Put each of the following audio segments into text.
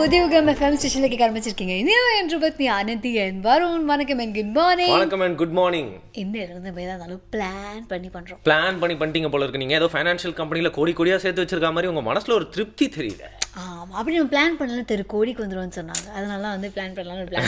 உதயகம் FM ஸ்டேஷன்ல கேட்க ஆரம்பிச்சிருக்கீங்க. இனிமே என்று பத்தி ஆனந்தி என் வருண் வணக்கம் அண்ட் குட் மார்னிங். வணக்கம் அண்ட் குட் மார்னிங். இந்த இருந்து போய் தான் பிளான் பண்றோம். பிளான் பண்ணிட்டீங்க போல இருக்கு. நீங்க ஏதோ ஃபைனான்ஷியல் கம்பெனில கோடி கோடியா சேர்த்து வச்சிருக்க மாதிரி உங்க மனசுல ஒரு திருப்தி தெரியுது. ஆமா, அப்படி நம்ம பிளான் பண்ணலாம் தெரு கோடிக்கு வந்துருவோம்னு சொன்னாங்க. அதனால வந்து பிளான் பண்ணலாம்னு பிளான்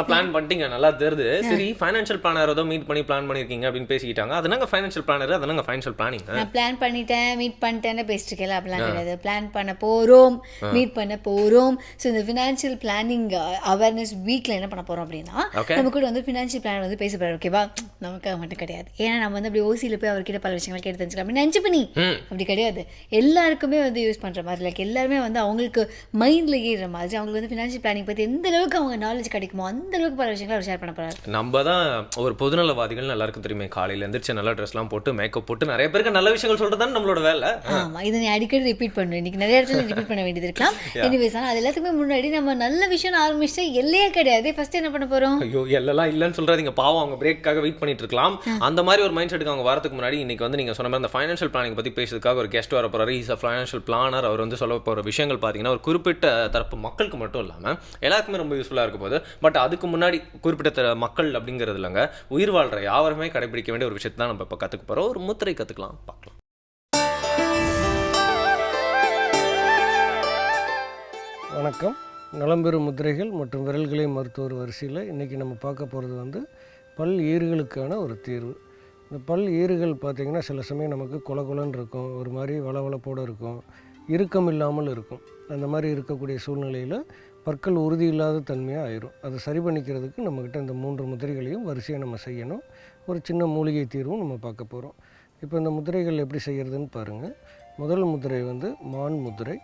பிளான் பண்ணிட்டீங்க, நல்லா தெரியுது. சரி, ஃபைனான்ஷியல் பிளானர் ஏதோ மீட் பண்ணி பிளான் பண்ணிருக்கீங்க அப்படின்னு பேசிக்கிட்டாங்க. அதனால ஃபைனான்ஷியல் பிளானர், அதனால ஃபைனான்ஷியல் பிளானிங். நான் பிளான் பண்ணிட்டேன், மீட் பண்ணிட்டேன்னு பேசிட்டு இருக்கேன். அப்படிலாம் கிடையாது. பிளான் பண்ண போறோம், மீட் பண்ண போறோம். ஸோ இந்த ஃபினான்ஷியல் பிளானிங் அவேர்னஸ் வீக்ல என்ன பண்ண போறோம் அப்படின்னா, நம்ம கூட வந்து ஃபினான்ஷியல் பிளான் வந்து பேச போறோம். ஓகேவா? நமக்கு மட்டும் கிடையாது. ஏன்னா நம்ம வந்து அப்படி ஓசியில் போய் அவர்கிட்ட பல விஷயங்கள் கேட்டு தெரிஞ்சுக்கலாம் அப்படின்னு நினச்சி பண்ணி அப்படி கிடையாது. எல்லாருக்குமே வந்து யூஸ் பண்ற மாதிரி, லைக் எல்லாருமே வந்து அவங்களுக்கு மைண்ட்ல ஏறுற மாதிரி, அவங்களுக்கு வந்து ஃபினான்ஷியல் பிளானிங் பத்தி எந்த அளவுக்கு அவங்க நாலேஜ் கிடைக்குமோ அந்த அளவுக்கு பல விஷயங்களை அவர் ஷேர் பண்ண போறாரு. நம்ம தான் ஒரு பொதுநலவாதிகள், எல்லாருக்கும் தெரியுமே. காலையில எந்திரிச்சு நல்ல ட்ரெஸ்லாம் போட்டு மேக்கப் போட்டு நிறைய பேருக்கு நல்ல விஷயங்கள் சொல்றதுதான் நம்மளோட வேலை. ஆமா, இதை நீ அடிக்கடி ரிப்பீட் பண்ணுவேன். இன்னைக்கு நிறைய இடத்துல ரிப்பீட் பண்ண வேண்டியது இருக்கலாம். எனிவேஸ், ஆனால் அது எல்லாத்துக்குமே முன்னாடி நம்ம நல்ல விஷயம் ஆரம்பிச்சா எல்லையே கிடையாது. ஃபர்ஸ்ட் என்ன பண்ண போறோம்? ஐயோ, எல்லாம் இல்லைன்னு சொல்றாதீங்க. பாவம், அவங்க பிரேக்காக வெயிட் பண்ணிட்டு இருக்கலாம். அந்த மாதிரி ஒரு மைண்ட் செட்டுக்கு அவங்க வரதுக்கு முன்னாடி இன்னைக்கு வந்து நீங்க சொன்ன மாதிரி அந்த ஃபைனான்ஷியல் பிளானிங் பத்தி பேசுறதுக்காக ஒரு கெஸ்ட் வர போறாரு. Is a financial planner. அவர் வந்து சொல்ல போற விஷயங்கள் பாத்தீங்கன்னா ஒரு குறிப்பிட்ட தரப்பு மக்களுக்கு மட்டும் இல்லாம எல்லாருக்குமே ரொம்ப யூஸ்ஃபுல்லா இருக்க போகுது. பட் அதுக்கு முன்னாடி குறிப்பிட்ட மக்கள் அப்படிங்கிறது இல்லைங்க, உயிர் வாழ்ற யாவருமே கடைபிடிக்க வேண்டிய ஒரு விஷயத்தை தான் நம்ம இப்போ கற்றுக்க போகிறோம். ஒரு முத்திரை கற்றுக்கலாம், பார்க்கலாம். வணக்கம். நலம்பெறும் முத்திரைகள் மற்றும் விரல்களை மருத்துவர் வரிசையில் இன்றைக்கி நம்ம பார்க்க போகிறது வந்து பல் ஈறுகளுக்கான ஒரு தீர்வு. இந்த பல் ஈறுகள் பார்த்திங்கன்னா சில சமயம் நமக்கு கொலன்னு இருக்கும், ஒரு மாதிரி வளவளப்போடு இருக்கும், இறுக்கம் இல்லாமல் இருக்கும். அந்த மாதிரி இருக்கக்கூடிய சூழ்நிலையில் பற்கள் உறுதி இல்லாத தன்மையாக ஆயிரும். அதை சரி பண்ணிக்கிறதுக்கு நம்மக்கிட்ட இந்த 3 முத்திரைகளையும் வரிசையாக நம்ம செய்யணும். ஒரு சின்ன மூலிகை தீர்வும் நம்ம பார்க்க போகிறோம். இப்போ இந்த முத்திரைகள் எப்படி செய்கிறதுன்னு பாருங்கள். முதல் முத்திரை வந்து மான் முத்திரை,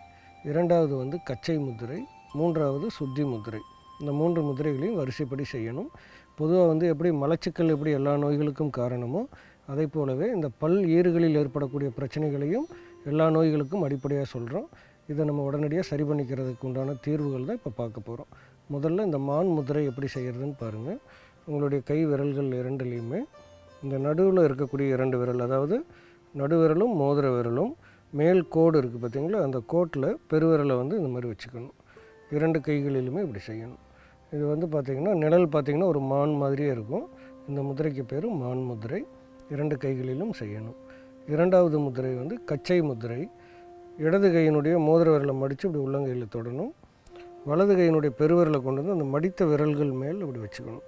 இரண்டாவது வந்து கச்சை முத்திரை, மூன்றாவது சுத்தி முத்திரை. இந்த 3 முத்திரைகளையும் வரிசைப்படி செய்யணும். பொதுவாக வந்து எப்படி மலச்சிக்கல் எப்படி எல்லா நோய்களுக்கும் காரணமோ அதே போலவே இந்த பல் ஈறுகளில் ஏற்படக்கூடிய பிரச்சனைகளையும் எல்லா நோய்களுக்கும் அடிப்படையாக சொல்கிறோம். இதை நம்ம உடனடியாக சரி பண்ணிக்கிறதுக்கு உண்டான தீர்வுகள் தான் இப்போ பார்க்க போகிறோம். முதல்ல இந்த மான் முத்திரை எப்படி செய்கிறதுன்னு பாருங்கள். உங்களுடைய கை விரல்கள் இரண்டுலேயுமே இந்த நடுவில் இருக்கக்கூடிய 2 விரல், அதாவது நடுவிரலும் மோதிர விரலும் மேல் கோடு இருக்குது பார்த்தீங்களா, அந்த கோட்டில் பெருவிரலை வந்து இந்த மாதிரி வச்சுக்கணும். 2 கைகளிலுமே இப்படி செய்யணும். இது வந்து பார்த்திங்கன்னா நிழல் பார்த்திங்கன்னா ஒரு மான் மாதிரியே இருக்கும். இந்த முத்திரைக்கு பேர் மான் முத்திரை. 2 கைகளிலும் செய்யணும். இரண்டாவது முத்திரை வந்து கச்சை முத்திரை. இடது கையினுடைய மோதிர விரலை மடித்து இப்படி உள்ளங்கையில் தொடணும். வலது கையினுடைய பெருவிரலை கொண்டு வந்து அந்த மடித்த விரல்கள் மேல் இப்படி வச்சுக்கணும்.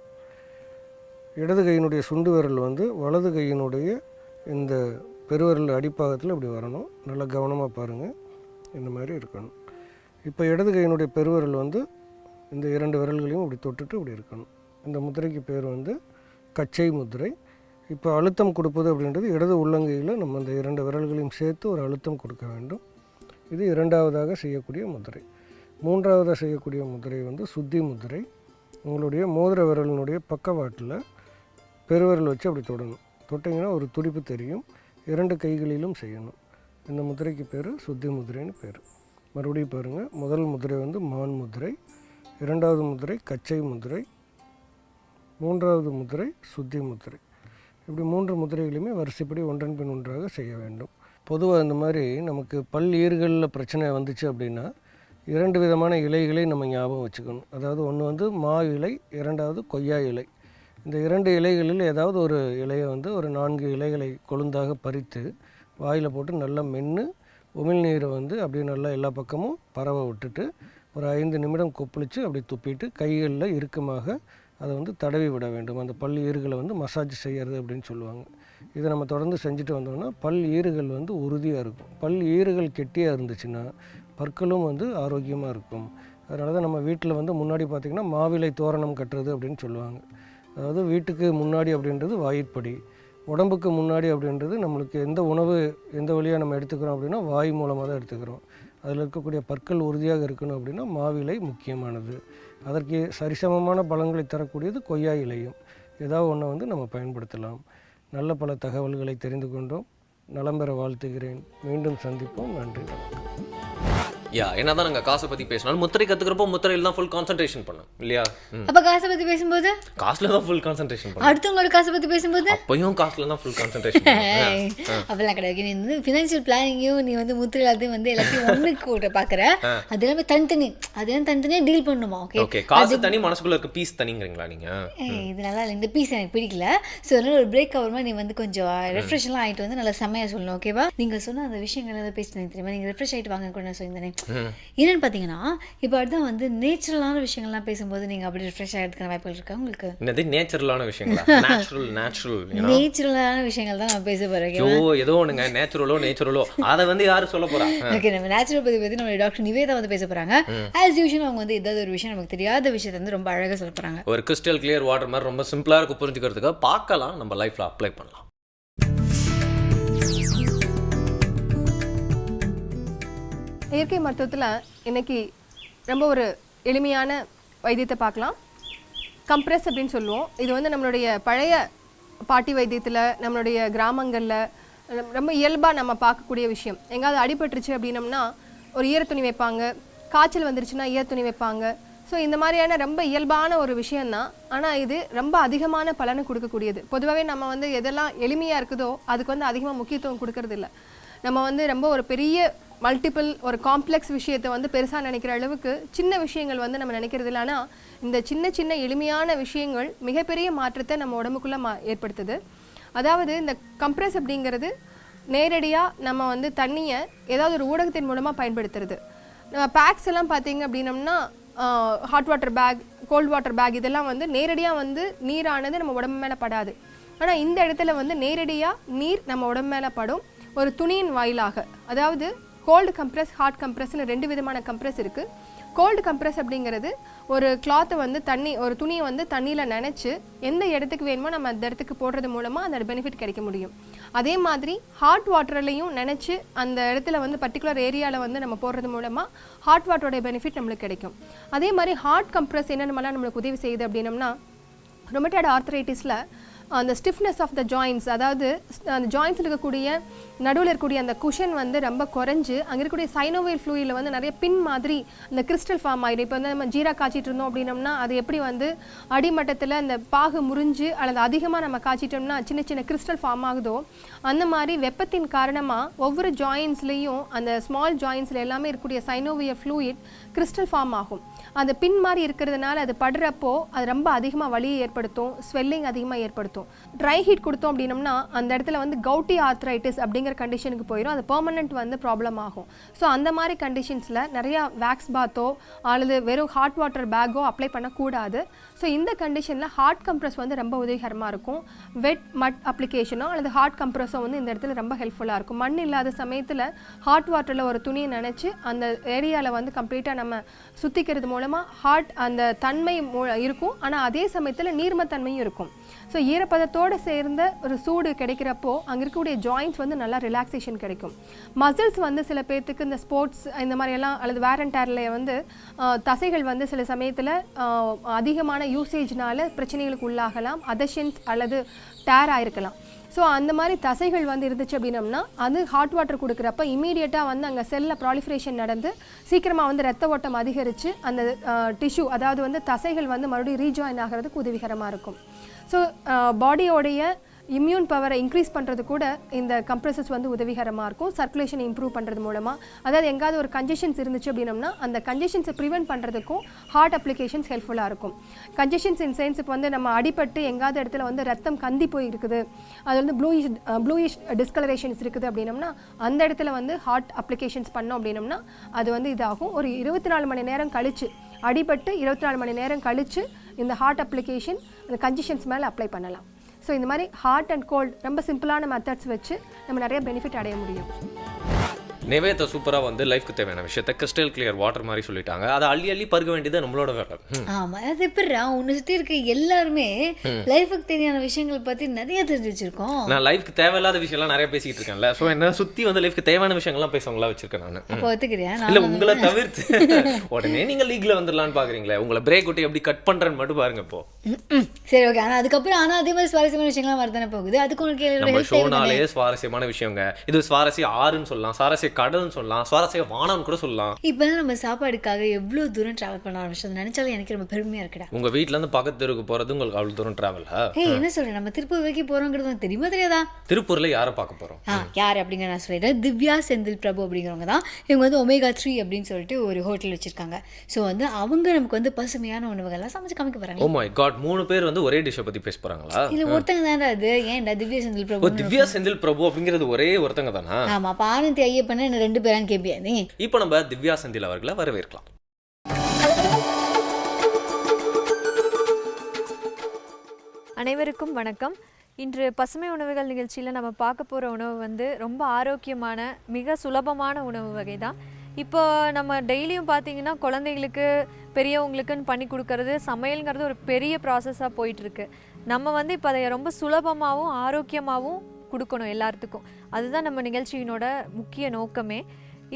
இடது கையினுடைய சுண்டு விரல் வந்து வலது கையினுடைய இந்த பெருவிரல் அடிப்பாகத்தில் இப்படி வரணும். நல்லா கவனமாக பாருங்கள், இந்த மாதிரி இருக்கணும். இப்போ இடது கையினுடைய பெருவிரல் வந்து இந்த 2 விரல்களையும் இப்படி தொட்டுட்டு இப்படி இருக்கணும். இந்த முத்திரைக்கு பேர் வந்து கச்சை முத்திரை. இப்போ அழுத்தம் கொடுப்பது அப்படின்றது இடது உள்ளங்கையில் நம்ம இந்த 2 விரல்களையும் சேர்த்து ஒரு அழுத்தம் கொடுக்க வேண்டும். இது இரண்டாவதாக செய்யக்கூடிய முத்திரை. மூன்றாவதாக செய்யக்கூடிய முத்திரை வந்து சுத்தி முத்திரை. உங்களுடைய மோதிர விரலினுடைய பக்கவாட்டில் பெருவிரல் வச்சு அப்படி தொடணும். தொட்டிங்கன்னா ஒரு துடிப்பு தெரியும். 2 கைகளிலும் செய்யணும். இந்த முத்திரைக்கு பேர் சுத்தி முத்திரைன்னு பேர். மறுபடியும் பாருங்கள். முதல் முத்திரை வந்து மான் முத்திரை, இரண்டாவது முத்திரை கச்சை முத்திரை, மூன்றாவது முத்திரை சுத்தி முத்திரை. இப்படி 3 முத்திரைகளையுமே வரிசைப்படி ஒன்றன் பின் ஒன்றாக செய்ய வேண்டும். பொதுவாக இந்த மாதிரி நமக்கு பல் ஈறுகளில் பிரச்சனை வந்துச்சு அப்படின்னா 2 விதமான இலைகளை நம்ம ஞாபகம் வச்சுக்கணும். அதாவது ஒன்று வந்து மா இலை, இரண்டாவது கொய்யா இலை. இந்த 2 இலைகளில் ஏதாவது ஒரு இலையை வந்து ஒரு 4 இலைகளை கொழுந்தாக பறித்து வாயில் போட்டு நல்லா மென்று உமிழ்நீரை வந்து அப்படியே நல்லா எல்லா பக்கமும் பரவ விட்டுட்டு ஒரு 5 நிமிடம் கொப்பளித்து அப்படி துப்பிட்டு கைகளில் இறுக்கமாக அதை வந்து தடவி விட வேண்டும். அந்த பல் ஈறுகளை வந்து மசாஜ் செய்கிறது அப்படின்னு சொல்லுவாங்க. இதை நம்ம தொடர்ந்து செஞ்சுட்டு வந்தோம்னா பல் ஈறுகள் வந்து உறுதியாக இருக்கும். பல் ஈறுகள் கெட்டியாக இருந்துச்சுன்னா பற்களும் வந்து ஆரோக்கியமாக இருக்கும். அதனால தான் நம்ம வீட்டில் வந்து முன்னாடி பார்த்திங்கன்னா மாவிலை தோரணம் கட்டுறது அப்படின்னு சொல்லுவாங்க. அதாவது வீட்டுக்கு முன்னாடி அப்படின்றது வாயிற்படி, உடம்புக்கு முன்னாடி அப்படின்றது நம்மளுக்கு எந்த உணவு எந்த வழியாக நம்ம எடுத்துக்கிறோம் அப்படின்னா வாய் மூலமாக தான் எடுத்துக்கிறோம். அதில் இருக்கக்கூடிய பற்கள் உறுதியாக இருக்கணும் அப்படின்னா மாவிலை முக்கியமானது. அதற்கு சரிசமமான பலன்களை தரக்கூடியது கொய்யா இலையும். ஏதாவது ஒன்றை வந்து நம்ம பயன்படுத்தலாம். நல்ல பல தகவல்களை தெரிந்து கொண்டோம். நலம் பெற வாழ்த்துகிறேன். மீண்டும் சந்திப்போம். நன்றி. யா என்னதான் நாங்கள் காசை பற்றி பேசினாலும் முத்திரை கற்றுக்கிறப்போ முத்திரையில் தான் ஃபுல் கான்சன்ட்ரேஷன் பண்ணோம் இல்லையா? அப்போ காசை பற்றி பேசும்போது காசில் தான் ஃபுல் கான்சன்ட்ரேஷன் பண்ணோம். அடுத்தவங்களோட காசை பற்றி பேசும்போது அப்பயும் காசில் தான் ஃபுல் கான்சன்ட்ரேஷன். அப்படிலாம் கிடையாது. நீ வந்து ஃபினான்ஷியல் பிளானிங்கையும் நீ வந்து முத்திரை எல்லாத்தையும் வந்து எல்லாத்தையும் ஒன்றுக்கு கூட பார்க்குற. அது எல்லாமே தனித்தனி, அதெல்லாம் தனித்தனியாக டீல் பண்ணணுமா? ஓகே, காசு தனி, மனசுக்குள்ள இருக்க பீஸ் தனிங்கிறீங்களா நீங்கள்? இது நல்லா இல்லை, இந்த பீஸ் எனக்கு பிடிக்கல. ஸோ அதனால ஒரு பிரேக் ஆகுமா நீ வந்து கொஞ்சம் ரெஃப்ரெஷ்லாம் ஆகிட்டு வந்து நல்லா செம்மையாக சொல்லணும். ஓகேவா? நீங்கள் சொன்ன அந்த விஷயங்கள் ஏதாவது பேசினீங்க தெரியுமா? நீங்கள் ரெஃப்ரெஷ் ஆகிட்டு வாங்க கூட நான் சொல்லியிருந்தேன். என்னென்னு பார்த்தீங்கன்னா இப்போ அடுத்த வந்து நேச்சுரலான விஷயங்கள்லாம் பேசும்போது நீங்கள் அப்படி ரெஃப்ரெஷ் ஆகிறதுக்கான வாய்ப்புகள் இருக்கா உங்களுக்கு? என்னது நேச்சுரலான விஷயங்களா? நேச்சுரலான விஷயங்கள் தான் நான் பேச போகிறேன். ஏதோ ஒன்றுங்க, நேச்சுரலோ அதை வந்து யாரும் சொல்ல போகிறா? ஓகே, நம்ம நேச்சுரல் பற்றி நம்ம டாக்டர் நிவேதா வந்து பேச போகிறாங்க. ஆஸ் யூஷுவல் அவங்க வந்து ஏதாவது ஒரு விஷயம் நமக்கு தெரியாத விஷயத்தை வந்து ரொம்ப அழகாக சொல்ல போகிறாங்க. ஒரு கிறிஸ்டல் கிளியர் வாட்டர் மாதிரி ரொம்ப சிம்பிளாக இருக்கும் புரிஞ்சுக்கிறதுக்கு. பார்க்கலாம், நம்ம லைஃப்பில் அப்ளை பண்ணலாம். இயற்கை மருத்துவத்தில் இன்னைக்கு ரொம்ப ஒரு எளிமையான வைத்தியத்தை பார்க்கலாம். கம்ப்ரெஸ் அப்படின்னு சொல்லுவோம். இது வந்து நம்மளுடைய பழைய பாட்டி வைத்தியத்தில், நம்மளுடைய கிராமங்களில் ரொம்ப இயல்பாக நம்ம பார்க்கக்கூடிய விஷயம். எங்காவது அடிபட்டுருச்சு அப்படின்னம்னா ஒரு ஈரத்துணி வைப்பாங்க, காய்ச்சல் வந்துருச்சுன்னா ஈரத்துணி வைப்பாங்க. ஸோ இந்த மாதிரியான ரொம்ப இயல்பான ஒரு விஷயந்தான். ஆனால் இது ரொம்ப அதிகமான பலனை கொடுக்கக்கூடியது. பொதுவாகவே நம்ம வந்து எதெல்லாம் எளிமையாக இருக்குதோ அதுக்கு வந்து அதிகமாக முக்கியத்துவம் கொடுக்கறது இல்லை. நம்ம வந்து ரொம்ப ஒரு பெரிய மல்டிபிள் ஒரு காம்ப்ளெக்ஸ் விஷயத்தை வந்து பெருசாக நினைக்கிற அளவுக்கு சின்ன விஷயங்கள் வந்து நம்ம நினைக்கிறது இல்லை. ஆனால் இந்த சின்ன சின்ன எளிமையான விஷயங்கள் மிகப்பெரிய மாற்றத்தை நம்ம உடம்புக்குள்ளே ஏற்படுத்துது. அதாவது இந்த கம்ப்ரெஸ் அப்படிங்கிறது நேரடியாக நம்ம வந்து தண்ணியை ஏதாவது ஒரு ஊடகத்தின் மூலமாக பயன்படுத்துறது. நம்ம பேக்ஸ் எல்லாம் பார்த்தீங்க அப்படின்னம்னா hot water bag, cold water bag இதெல்லாம் வந்து நேரடியாக வந்து நீரானது நம்ம உடம்பு மேலே படாது. ஆனால் இந்த இடத்துல வந்து நேரடியாக நீர் நம்ம உடம்பு மேலே படும் ஒரு துணியின் வாயிலாக. அதாவது கோல்டு கம்ப்ரெஸ், ஹாட் கம்ப்ரெஸ்னு 2 விதமான கம்ப்ரெஸ் இருக்குது. கோல்டு கம்ப்ரெஸ் அப்படிங்கிறது ஒரு கிளாத்தை வந்து ஒரு துணியை வந்து தண்ணியில் நனைச்சு எந்த இடத்துக்கு வேணுமோ நம்ம அந்த இடத்துக்கு போடுறது மூலமாக அந்த பெனிஃபிட் கிடைக்க முடியும். அதே மாதிரி ஹாட் வாட்டர்லையும் நினச்சி அந்த இடத்துல வந்து பர்டிகுலர் ஏரியாவில் வந்து நம்ம போடுறது மூலமாக ஹாட் வாட்டரோட பெனிஃபிட் நம்மளுக்கு கிடைக்கும். அதே மாதிரி ஹாட் கம்ப்ரெஸ் என்னென்னலாம் நம்மளுக்கு உதவி செய்யுது அப்படின்னம்னா, ரொமட்டாய்டு ஆர்த்ரைட்டிஸில் அந்த ஸ்டிஃப்னஸ் ஆஃப் த ஜாயின்ஸ், அதாவது அந்த ஜாயின்ஸில் இருக்கக்கூடிய நடுவில் இருக்கக்கூடிய அந்த குஷன் வந்து ரொம்ப குறைஞ்சு அங்கே இருக்கக்கூடிய சைனோவியல் ஃப்ளூயிடில் வந்து நிறைய பின் மாதிரி அந்த கிறிஸ்டல் ஃபார்ம் ஆகிடும். இப்போ வந்து நம்ம ஜீரா காய்ச்சிட்டு இருந்தோம் அப்படின்னம்னா அது எப்படி வந்து அடிமட்டத்தில் அந்த பாகு முறிஞ்சு அல்லது அதிகமாக நம்ம காய்ச்சிட்டோம்னா சின்ன சின்ன கிறிஸ்டல் ஃபார்ம் ஆகுதோ, அந்த மாதிரி வெப்பத்தின் காரணமாக ஒவ்வொரு ஜாயின்ஸ்லேயும் அந்த ஸ்மால் ஜாயின்ஸில் எல்லாமே இருக்கக்கூடிய சைனோவியல் ஃப்ளூயிட் கிறிஸ்டல் ஃபார்ம் ஆகும். அந்த பின் மாதிரி இருக்கிறதுனால அது படுறப்போ அது ரொம்ப அதிகமாக வலியை ஏற்படுத்தும், ஸ்வெல்லிங் அதிகமாக ஏற்படுத்தும். ட்ரை ஹீட் கொடுத்தோம் அப்படின்னம்னா அந்த இடத்துல வந்து கவுட்டி ஆர்த்ரைட்டிஸ் அப்படிங்கிற கண்டிஷனுக்கு போயிடும். அது பெர்மனன்ட் வந்து ப்ராப்ளம் ஆகும். ஸோ அந்த மாதிரி கண்டிஷன்ஸில் நிறையா வேக்ஸ் பாத்தோ அல்லது வெறும் ஹாட் வாட்டர் பேக்கோ அப்ளை பண்ணக்கூடாது. ஸோ இந்த கண்டிஷனில் ஹாட் கம்ப்ரெஸ் வந்து ரொம்ப உதவிகரமாக இருக்கும். வெட் மட் அப்ளிகேஷனோ அல்லது ஹாட் கம்ப்ரெஸோ வந்து இந்த இடத்துல ரொம்ப ஹெல்ப்ஃபுல்லாக இருக்கும். மண் இல்லாத சமயத்தில் ஹாட் வாட்டரில் ஒரு துணியை நினச்சி அந்த ஏரியாவில் வந்து கம்ப்ளீட்டாக நம்ம சுற்றிக்கிறது மூலமாக ஹாட் அந்த தன்மை இருக்கும். ஆனால் அதே சமயத்தில் நீர்மத்தன்மையும் இருக்கும். ஸோ ஈரப்பதத்தோடு சேர்ந்த ஒரு சூடு கிடைக்கிறப்போ அங்கே இருக்கக்கூடிய ஜாயின்ஸ் வந்து நல்லா ரிலாக்ஸேஷன் கிடைக்கும். மசில்ஸ் வந்து சில பேர்த்துக்கு இந்த ஸ்போர்ட்ஸ் இந்த மாதிரியெல்லாம் அல்லது வேர் அண்ட் டேரில் வந்து தசைகள் வந்து சில சமயத்தில் அதிகமான யூசேஜ்னால பிரச்சனைகளுக்கு உள்ளாகலாம், அதஷன்ஸ் அல்லது டேர் ஆயிருக்கலாம். ஸோ அந்த மாதிரி தசைகள் வந்து இருந்துச்சு அப்படின்னம்னா அது ஹாட் வாட்டர் கொடுக்குறப்ப இமீடியட்டாக வந்து அங்கே செல்லில் ப்ராலிஃபரேஷன் நடந்து சீக்கிரமாக வந்து ரத்த ஓட்டம் அதிகரித்து அந்த டிஷ்யூ அதாவது வந்து தசைகள் வந்து மறுபடியும் ரீஜாயின் ஆகிறதுக்கு உதவிகரமாக இருக்கும். ஸோ பாடியோடைய இம்யூன் பவரை இன்க்ரீஸ் பண்ணுறது கூட இந்த கம்ப்ரெசஸ் வந்து உதவிகரமாக இருக்கும். சர்க்குலேஷனை இம்ப்ரூவ் பண்ணுறது மூலமாக, அதாவது எங்காவது ஒரு கன்ஜெஷன்ஸ் இருந்துச்சு அப்படின்னம்னா அந்த கன்ஜெஷன்ஸை ப்ரிவென்ட் பண்ணுறதுக்கும் ஹார்ட் அப்ளிகேஷன்ஸ் ஹெல்ப்ஃபுல்லாக இருக்கும். கன்ஜெஷன்ஸ் இன் சென்ஸ் இப்போ வந்து நம்ம அடிபட்டு எங்காவது இடத்துல வந்து ரத்தம் கந்தி போய் இருக்குது, அது வந்து ப்ளூயிஷ் டிஸ்கலரேஷன்ஸ் இருக்குது அப்படின்னம்னா அந்த இடத்துல வந்து ஹார்ட் அப்ளிகேஷன்ஸ் பண்ணோம் அப்படின்னம்னா அது வந்து இதாகும். ஒரு 24 மணி நேரம் கழித்து அடிபட்டு 24 மணி நேரம் கழித்து இந்த ஹார்ட் அப்ளிகேஷன் அந்த கன்ஜெஷன்ஸ் மேலே அப்ளை பண்ணலாம். ஸோ இந்த மாதிரி ஹாட் அண்ட் கோல்ட் ரொம்ப சிம்பிளான மெத்தட்ஸ் வச்சு நம்ம நிறைய பெனிஃபிட் அடைய முடியும். நிவேதா சூப்பராக வந்து லைஃப்க்கு தேவையான விஷயத்த கிறிஸ்டல் கிளியர் வாட்டர் மாதிரி சொல்லிட்டாங்க. அதை அள்ளி அள்ளி பருக வேண்டியது நம்மளோட வேலை. ஆமாம், அது எப்படிரா உன்னை சுற்றி இருக்க எல்லாருமே லைஃபுக்கு தேவையான விஷயங்கள் பற்றி நிறைய தெரிஞ்சு வச்சிருக்கோம். நான் லைஃப்க்கு தேவையில்லாத விஷயம்லாம் நிறைய பேசிக்கிட்டு இருக்கேன்ல. ஸோ என்ன சுற்றி வந்து லைஃப்க்கு தேவையான விஷயங்கள்லாம் பேசுவாங்களா வச்சிருக்கேன் நான். அப்போ ஒத்துக்கிறியா? இல்லை உங்களை தவிர்த்து உடனே நீங்கள் லீக்ல வந்துடலான்னு பார்க்குறீங்களே. உங்களை பிரேக் விட்டு எப்படி கட் பண்ணுறேன்னு மட்டும் பாருங்க இப்போ. சரி ஓகே. ஆனால் அதுக்கப்புறம் அதே மாதிரி சுவாரஸ்யமான விஷயங்கள்லாம் வரதானே போகுது. அதுக்கு உங்களுக்கு நம்ம ஷோனாலே சுவாரஸ்யமான விஷயங்க. இது சுவாரஸ்யம் 6ன்னு சொல்லலாம், சுவாரஸ்ய கடல்னு சொல்லலாம், சுவாரஸ்ய வானம்னு கூட சொல்லலாம். இப்போலாம் நம்ம சாப்பாடுக்காக எவ்வளோ தூரம் ட்ராவல் பண்ண ஆரம்பிச்சது நினைச்சாலே எனக்கு ரொம்ப பெருமையாக இருக்குடா. உங்க வீட்ல இருந்து பக்கத்து தெருவுக்கு போறது உங்களுக்கு அவ்வளவு தூரம் டிராவலா? என்ன சொல்றேன், நம்ம திருப்பூர் வரைக்கும் போறோங்கிறது உனக்கு தெரியுமா தெரியாதா? திருப்பூர்ல யாரை பார்க்க போறோம்? யார் அப்படிங்கிற நான் சொல்லிடுறேன். திவ்யா செந்தில் பிரபு அப்படிங்கிறவங்க தான். இவங்க வந்து ஒமேகா 3 அப்படின்னு சொல்லிட்டு ஒரு ஹோட்டல் வச்சிருக்காங்க. ஸோ வந்து அவங்க நமக்கு வந்து பசுமையான உணவுகள்லாம் சமைச்சு காமிக்க போறாங்க. ஓ மை காட், 3 பேர் வந்து ஒரே டிஷ்ஷை பத்தி பேச போறாங்களா? இல்ல ஒருத்தங்க தானே அது. ஏன்டா திவ்யா செந்தில் பிரபு? திவ்யா செந்தில் பிரபு அப்படிங்கிறது ஒரே ஒருத்தங்க தானா? ஆமா, பாரதி ஐயப்பன என்ன 2 பேரான்னு கேட்பியா நீ? இப்போ நம்ம திவ்யா செந்தில் அவர்களை வரவேற்கலாம். அனைவருக்கும் வணக்கம். இன்று பசுமை உணவுகள் நிகழ்ச்சியில் நம்ம பார்க்க போகிற உணவு வந்து ரொம்ப ஆரோக்கியமான மிக சுலபமான உணவு வகை தான். இப்போ நம்ம டெய்லியும் பார்த்திங்கன்னா குழந்தைகளுக்கு பெரியவங்களுக்குன்னு பண்ணி கொடுக்கறது சமையல்ங்கிறது ஒரு பெரிய ப்ராசஸாக போயிட்டுருக்கு. நம்ம வந்து இப்போ அதை ரொம்ப சுலபமாகவும் ஆரோக்கியமாகவும் கொடுக்கணும் எல்லாத்துக்கும். அதுதான் நம்ம நிகழ்ச்சியினோட முக்கிய நோக்கமே.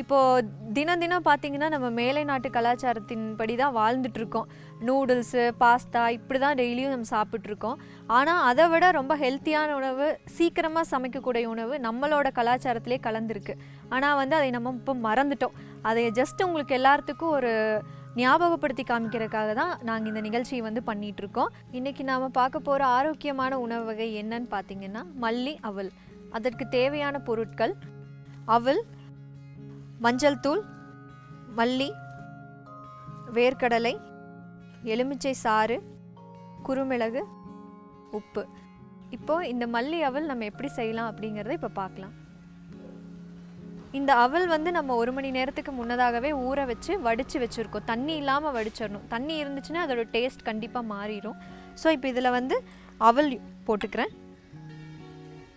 இப்போது தினம் தினம் பார்த்திங்கன்னா நம்ம மேலை நாட்டு கலாச்சாரத்தின்படி தான் வாழ்ந்துட்டுருக்கோம். நூடுல்ஸு, பாஸ்தா இப்படி தான் டெய்லியும் நம்ம சாப்பிட்ருக்கோம். ஆனால் அதை விட ரொம்ப ஹெல்த்தியான உணவு, சீக்கிரமாக சமைக்கக்கூடிய உணவு நம்மளோட கலாச்சாரத்திலே கலந்துருக்கு. ஆனால் வந்து அதை நம்ம இப்போ மறந்துட்டோம். அதை ஜஸ்ட் உங்களுக்கு எல்லாத்துக்கும் ஒரு ஞாபகப்படுத்தி காமிக்கிறதுக்காக தான் நாங்கள் இந்த நிகழ்ச்சியை வந்து பண்ணிகிட்ருக்கோம். இன்றைக்கி நாம் பார்க்க போகிற ஆரோக்கியமான உணவு வகை என்னன்னு பார்த்திங்கன்னா மல்லி அவல். அதற்கு தேவையான பொருட்கள்: அவல், மஞ்சள் தூள், மல்லி, வேர்க்கடலை, எலுமிச்சை சாறு, குறுமிளகு, உப்பு. இப்போது இந்த மல்லி அவல் நம்ம எப்படி செய்யலாம் அப்படிங்கிறத இப்போ பார்க்கலாம். இந்த அவல் வந்து நம்ம 1 மணி நேரத்துக்கு முன்னதாகவே ஊற வச்சு வடித்து வச்சுருக்கோம். தண்ணி இல்லாமல் வடிச்சிடணும். தண்ணி இருந்துச்சுன்னா அதோட டேஸ்ட் கண்டிப்பாக மாறிடும். ஸோ இப்போ இதில் வந்து அவல் போட்டுக்கிறேன்.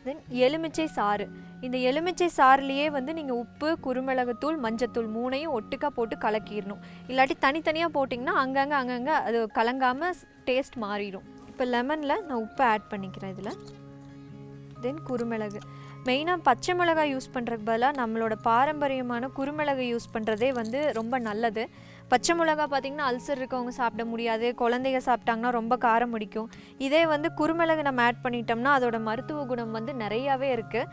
தென் எலுமிச்சை சாறு. இந்த எலுமிச்சை சாறுலேயே வந்து நீங்கள் உப்பு, குறுமிளகுத்தூள், மஞ்சத்தூள் 3ஐயும் ஒட்டுக்கா போட்டு கலக்கிடணும். இல்லாட்டி தனித்தனியாக போட்டிங்கன்னா அங்கங்கே அது கலங்காமல் டேஸ்ட் மாறிடும். இப்போ லெமனில் நான் உப்பை ஆட் பண்ணிக்கிறேன் இதில். தென் குறுமிளகு. மெயினாக பச்சை மிளகாய் யூஸ் பண்ணுறதுக்கு பதிலாக நம்மளோட பாரம்பரியமான குறுமிளகு யூஸ் பண்ணுறதே வந்து ரொம்ப நல்லது. பச்சை மிளகா பார்த்திங்கன்னா அல்சர் இருக்கவங்க சாப்பிட முடியாது, குழந்தைங்க சாப்பிட்டாங்கன்னா ரொம்ப காரம் பிடிக்கும். இதே வந்து குறுமிளகு நம்ம ஆட் பண்ணிட்டோம்னா அதோட மருத்துவ குணம் வந்து நிறையாவே இருக்குது.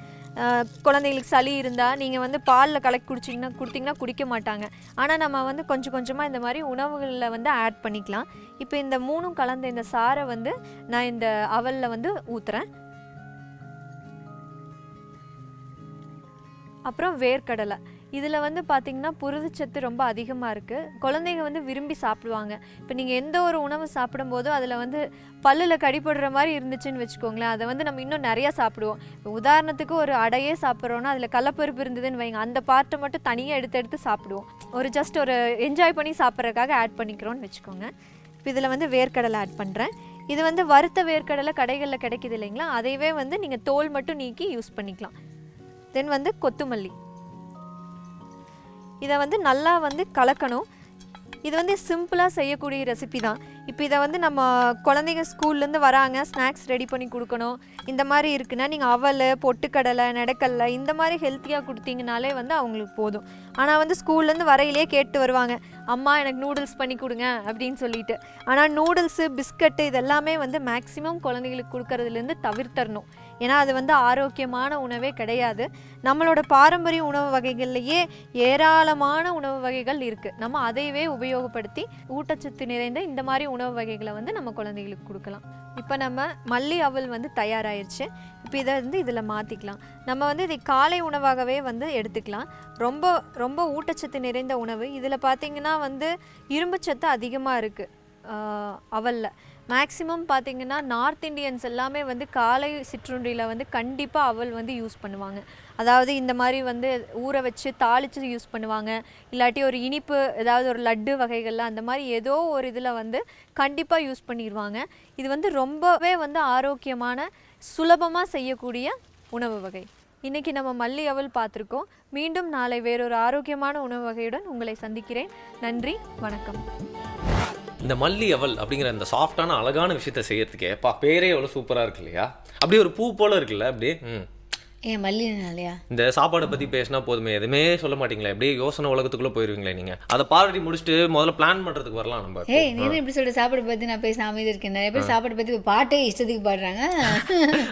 குழந்தைங்களுக்கு சளி இருந்தால் நீங்கள் வந்து பாலில் கலக்கி கொடுத்தீங்கன்னா குடிக்க மாட்டாங்க. ஆனால் நம்ம வந்து கொஞ்சம் கொஞ்சமாக இந்த மாதிரி உணவுகளில் வந்து ஆட் பண்ணிக்கலாம். இப்போ இந்த 3ம் கலந்த இந்த சாறை வந்து நான் இந்த அவலில் வந்து ஊற்றுறேன். அப்புறம் வேர்க்கடலை. இதில் வந்து பார்த்திங்கன்னா புரதச்சத்து ரொம்ப அதிகமாக இருக்குது. குழந்தைங்க வந்து விரும்பி சாப்பிடுவாங்க. இப்போ நீங்கள் எந்த ஒரு உணவு சாப்பிடும்போதோ அதில் வந்து பல்லில் கடிப்படுற மாதிரி இருந்துச்சுன்னு வச்சுக்கோங்களேன், அதை வந்து நம்ம இன்னும் நிறையா சாப்பிடுவோம். இப்போ உதாரணத்துக்கு ஒரு அடையே சாப்பிட்றோன்னா அதில் கடலப்பருப்பு இருந்ததுன்னு வைங்க, அந்த பார்ட்டை மட்டும் தனியாக எடுத்து சாப்பிடுவோம். ஜஸ்ட் ஒரு என்ஜாய் பண்ணி சாப்பிட்றதுக்காக ஆட் பண்ணிக்கிறோன்னு வச்சுக்கோங்க. இப்போ இதில் வந்து வேர்க்கடலை ஆட் பண்ணுறேன். இது வந்து வறுத்த வேர்க்கடலை கடைகளில் கிடைக்கிது இல்லைங்களா, அதையவே வந்து நீங்கள் தோல் மட்டும் நீக்கி யூஸ் பண்ணிக்கலாம். தென் வந்து கொத்தமல்லி. இதை வந்து நல்லா வந்து கலக்கணும். இது வந்து சிம்பிளாக செய்யக்கூடிய ரெசிபி தான். இப்போ இதை வந்து நம்ம குழந்தைங்க ஸ்கூல்லேருந்து வராங்க, ஸ்நாக்ஸ் ரெடி பண்ணி கொடுக்கணும். இந்த மாதிரி இருக்குன்னா நீங்கள் அவல், பொட்டுக்கடலை, நெடக்கடலை இந்த மாதிரி ஹெல்த்தியாக கொடுத்தீங்கனாலே வந்து அவங்களுக்கு போதும். ஆனால் வந்து ஸ்கூல்லேருந்து வரையிலே கேட்டு வருவாங்க, அம்மா எனக்கு நூடுல்ஸ் பண்ணி கொடுங்க அப்படின்னு சொல்லிட்டு. ஆனால் நூடுல்ஸு, பிஸ்கட்டு இதெல்லாமே வந்து மேக்ஸிமம் குழந்தைங்களுக்கு கொடுக்கறதுலேருந்து தவிர்த்தரணும். ஏன்னா அது வந்து ஆரோக்கியமான உணவே கிடையாது. நம்மளோட பாரம்பரிய உணவு வகைகள்லையே ஏராளமான உணவு வகைகள் இருக்குது. நம்ம அதையவே உபயோகப்படுத்தி ஊட்டச்சத்து நிறைந்த இந்த மாதிரி உணவு வகைகளை வந்து நம்ம குழந்தைகளுக்கு கொடுக்கலாம். இப்போ நம்ம மல்லி அவல் வந்து தயாராகிடுச்சு. இப்போ இதை வந்து இதில் மாற்றிக்கலாம். நம்ம வந்து இதை காலை உணவாகவே வந்து எடுத்துக்கலாம். ரொம்ப ரொம்ப ஊட்டச்சத்து நிறைந்த உணவு. இதில் பார்த்திங்கன்னா வந்து இரும்புச்சத்து அதிகமாக இருக்குது அவலில். மேக்ஸிமம் பார்த்திங்கன்னா நார்த் இண்டியன்ஸ் எல்லாமே வந்து காலை சிற்றுண்டியில் வந்து கண்டிப்பாக அவல் வந்து யூஸ் பண்ணுவாங்க. அதாவது இந்த மாதிரி வந்து ஊற வச்சு தாளித்து யூஸ் பண்ணுவாங்க. இல்லாட்டி ஒரு இனிப்பு ஏதாவது ஒரு லட்டு வகைகள்லாம் அந்த மாதிரி ஏதோ ஒரு இதில் வந்து கண்டிப்பாக யூஸ் பண்ணிடுவாங்க. இது வந்து ரொம்பவே வந்து ஆரோக்கியமான சுலபமாக செய்யக்கூடிய உணவு வகை. இன்றைக்கி நம்ம மல்லி அவல் பார்த்துருக்கோம். மீண்டும் நாளை வேறொரு ஆரோக்கியமான உணவு வகையுடன் உங்களை சந்திக்கிறேன். நன்றி, வணக்கம். இந்த மல்லி அவல் அப்படிங்கிற இந்த சாஃப்டான அழகான விஷயத்த செய்யறதுக்கே பேரே எவ்வளோ சூப்பராக இருக்கு இல்லையா? அப்படியே ஒரு பூ போல் இருக்குல்ல, அப்படியே ஏன் மல்லினாலையா? இந்த சாப்பாடை பற்றி பேசினா போதுமே, எதுவுமே சொல்ல மாட்டீங்களா? எப்படியே யோசனை உலகத்துக்குள்ளே போயிருவீங்களே நீங்கள். அதை பாராட்டி முடிச்சுட்டு முதல்ல பிளான் பண்ணுறதுக்கு வரலாம் நம்ம. ஏய் நீ இப்படி சொல்கிற சாப்பாடை பற்றி நான் பேச அமைதி இருக்கேன். நிறைய பேர் சாப்பாடை பற்றி பாட்டே இஷ்டத்துக்கு பாடுறாங்க.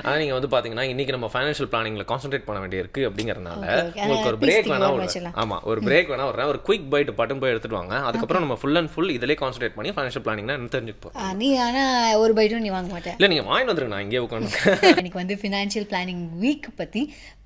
ஆனால் நீங்கள் வந்து பார்த்தீங்கன்னா இன்றைக்கி நம்ம ஃபைனான்ஷியல் பிளானிங்கில் கான்சென்ட்ரேட் பண்ண வேண்டியிருக்கு அப்படிங்கிறதுனால உங்களுக்கு ஒரு பிரேக் வேணா விடுறேன். ஆமாம், ஒரு பிரேக் வேணா விடுறேன். ஒரு குயிக் பைட் பட்டன் போய் எடுத்துட்டு வாங்க. அதுக்கப்புறம் நம்ம ஃபுல் அண்ட் ஃபுல் இதிலே கான்சென்ட்ரேட் பண்ணி ஃபைனான்ஷியல் பிளானிங்னா என்ன தெரிஞ்சுப்போம். நீ ஆனால் ஒரு பைட்டும் நீ வாங்க மாட்டேன். இல்லை, நீங்கள் வாங்கிட்டு வந்துருங்க, நான் இங்கே உட்காந்து. எனக்கு வந்து ஃபினான்ஷியல் பிளானிங் வீக் பற்றி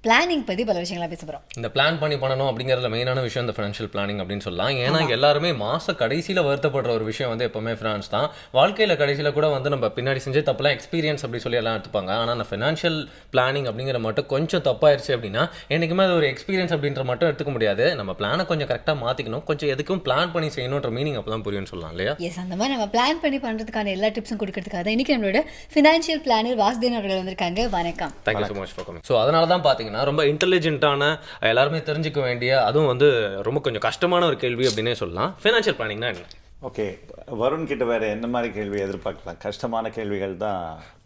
பிளானிங் பற்றி பல விஷயங்களா பேச போகிறோம். இந்த பிளான் பண்ணணும் அப்படிங்கிறதுல மெயினான விஷயம் இந்த ஃபினான்ஷியல் பிளானிங் அப்படின்னு சொல்லலாம். ஏன்னா எல்லாருமே மாத கடைசியில் வருத்தப்படுற ஒரு விஷயம் வந்து எப்போவுமே ஃபினான்ஸ் தான். வாழ்க்கையில் கடைசியில் கூட வந்து நம்ம பின்னாடி செஞ்சு தப்பெல்லாம் எக்ஸ்பீரியன்ஸ் அப்படி சொல்லி எல்லாம் எடுத்துப்பாங்க. ஆனால் அந்த ஃபினான்ஷியல் பிளானிங் அப்படிங்கிற மட்டும் கொஞ்சம் தப்பாயிருச்சு அப்படின்னா என்றைக்குமே அது ஒரு எக்ஸ்பீரியன்ஸ் அப்படின்ற மட்டும் எடுத்துக்க முடியாது. நம்ம பிளானை கொஞ்சம் கரெக்டாக மாற்றிக்கணும், கொஞ்சம் எதுக்கும் பிளான் பண்ணி செய்யணுன்ற மீனிங் அப்போ தான் புரியும்னு சொல்லலாம் இல்லையா? எஸ், அந்த மாதிரி நம்ம பிளான் பண்ணி பண்ணுறதுக்கான எல்லா டிப்ஸும் கொடுக்கறதுக்காக தான் இன்றைக்கி நம்மளோட ஃபினான்ஷியல் பிளானர் வாசுதேவன் அவர்கள் வந்திருக்காங்க. வணக்கம். Thank you so much for coming. So அதனால தான் பார்த்தீங்கன்னா ரொம்ப இன்டெலிஜென்ட்டான, எல்லாருமே தெரிஞ்சுக்க வேண்டிய, அதுவும் வந்து ரொம்ப கொஞ்சம் கஷ்டமான ஒரு கேள்வி அப்படின்னே சொல்லலாம். ஃபினான்ஷியல் பிளானிங்னா என்ன? ஓகே, வருண் கிட்ட வேறு என்ன மாதிரி கேள்வி எதிர்பார்க்கலாம்? கஷ்டமான கேள்விகள் தான்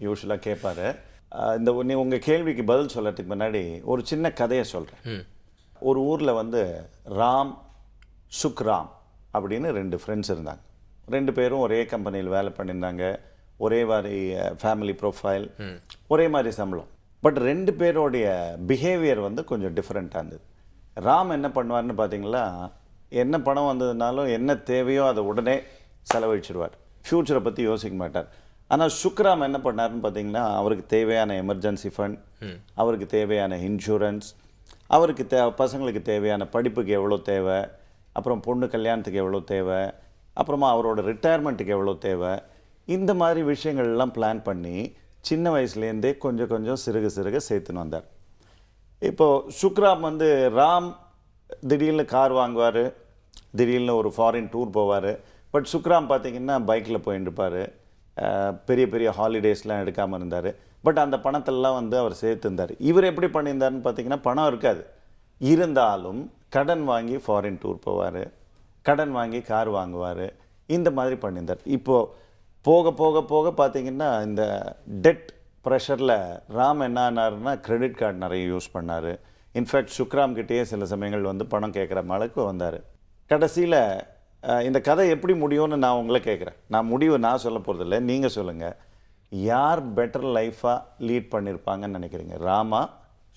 யூஸ்வலாக கேட்பாரு. நீ உங்கள் கேள்விக்கு பதில் சொல்கிறதுக்கு முன்னாடி ஒரு சின்ன கதையை சொல்கிறேன். ஒரு ஊரில் வந்து ராம், சுக்ராம் அப்படின்னு 2 ஃப்ரெண்ட்ஸ் இருந்தாங்க. 2 பேரும் ஒரே கம்பெனியில் வேலை பண்ணியிருந்தாங்க. ஒரே மாதிரி ஃபேமிலி ப்ரொஃபைல், ஒரே மாதிரி சம்பளம். பட் 2 பேரோடைய பிஹேவியர் வந்து கொஞ்சம் டிஃப்ரெண்ட்டாக இருந்தது. ராம் என்ன பண்ணுவார்னு பார்த்தீங்களா, என்ன பணம் வந்ததுனாலும் என்ன தேவையோ அதை உடனே செலவழிச்சிடுவார், ஃப்யூச்சரை பற்றி யோசிக்க மாட்டார். ஆனால் சுக்ராம் என்ன பண்ணார்னு பார்த்தீங்கன்னா, அவருக்கு தேவையான எமர்ஜென்சி ஃபண்ட், அவருக்கு தேவையான இன்சூரன்ஸ், அவருக்கு பசங்களுக்கு தேவையான படிப்புக்கு எவ்வளோ தேவை, அப்புறம் பொண்ணு கல்யாணத்துக்கு எவ்வளோ தேவை, அப்புறமா அவரோட ரிட்டையர்மெண்ட்டுக்கு எவ்வளோ தேவை, இந்த மாதிரி விஷயங்கள்லாம் பிளான் பண்ணி சின்ன வயசுலேருந்தே கொஞ்சம் கொஞ்சம் சிறுக சிறுக சேர்த்துன்னு வந்தார். இப்போது சுக்ராம் வந்து ராம் திடீர்னு கார் வாங்குவார், திடீர்னு ஒரு ஃபாரின் டூர் போவார். பட் சுக்ராம் பார்த்திங்கன்னா பைக்கில் போயின்னு இருப்பார், பெரிய பெரிய ஹாலிடேஸ்லாம் எடுக்காமல் இருந்தார். பட் அந்த பணத்தெல்லாம் வந்து அவர் சேர்த்துருந்தார். இவர் எப்படி பண்ணியிருந்தாருன்னு பார்த்திங்கன்னா, பணம் இருக்காது, இருந்தாலும் கடன் வாங்கி ஃபாரின் டூர் போவார், கடன் வாங்கி கார் வாங்குவார், இந்த மாதிரி பண்ணியிருந்தார். இப்போது போக போக போக பார்த்திங்கன்னா இந்த டெட் ப்ரெஷரில் ராம் என்ன ஆனாருன்னா கிரெடிட் கார்டு நிறைய யூஸ் பண்ணார். இன்ஃபேக்ட் சுக்ராம் கிட்டேயே சில சமயங்கள் வந்து பணம் கேட்குற அளவுக்கு வந்தார். கடைசியில் இந்த கதை எப்படி முடியும்னு நான் உங்களை கேட்குறேன். நான் சொல்ல போகிறதில்ல, நீங்கள் சொல்லுங்கள். யார் பெட்டர் லைஃபாக லீட் பண்ணியிருப்பாங்கன்னு நினைக்கிறீங்க, ராமா,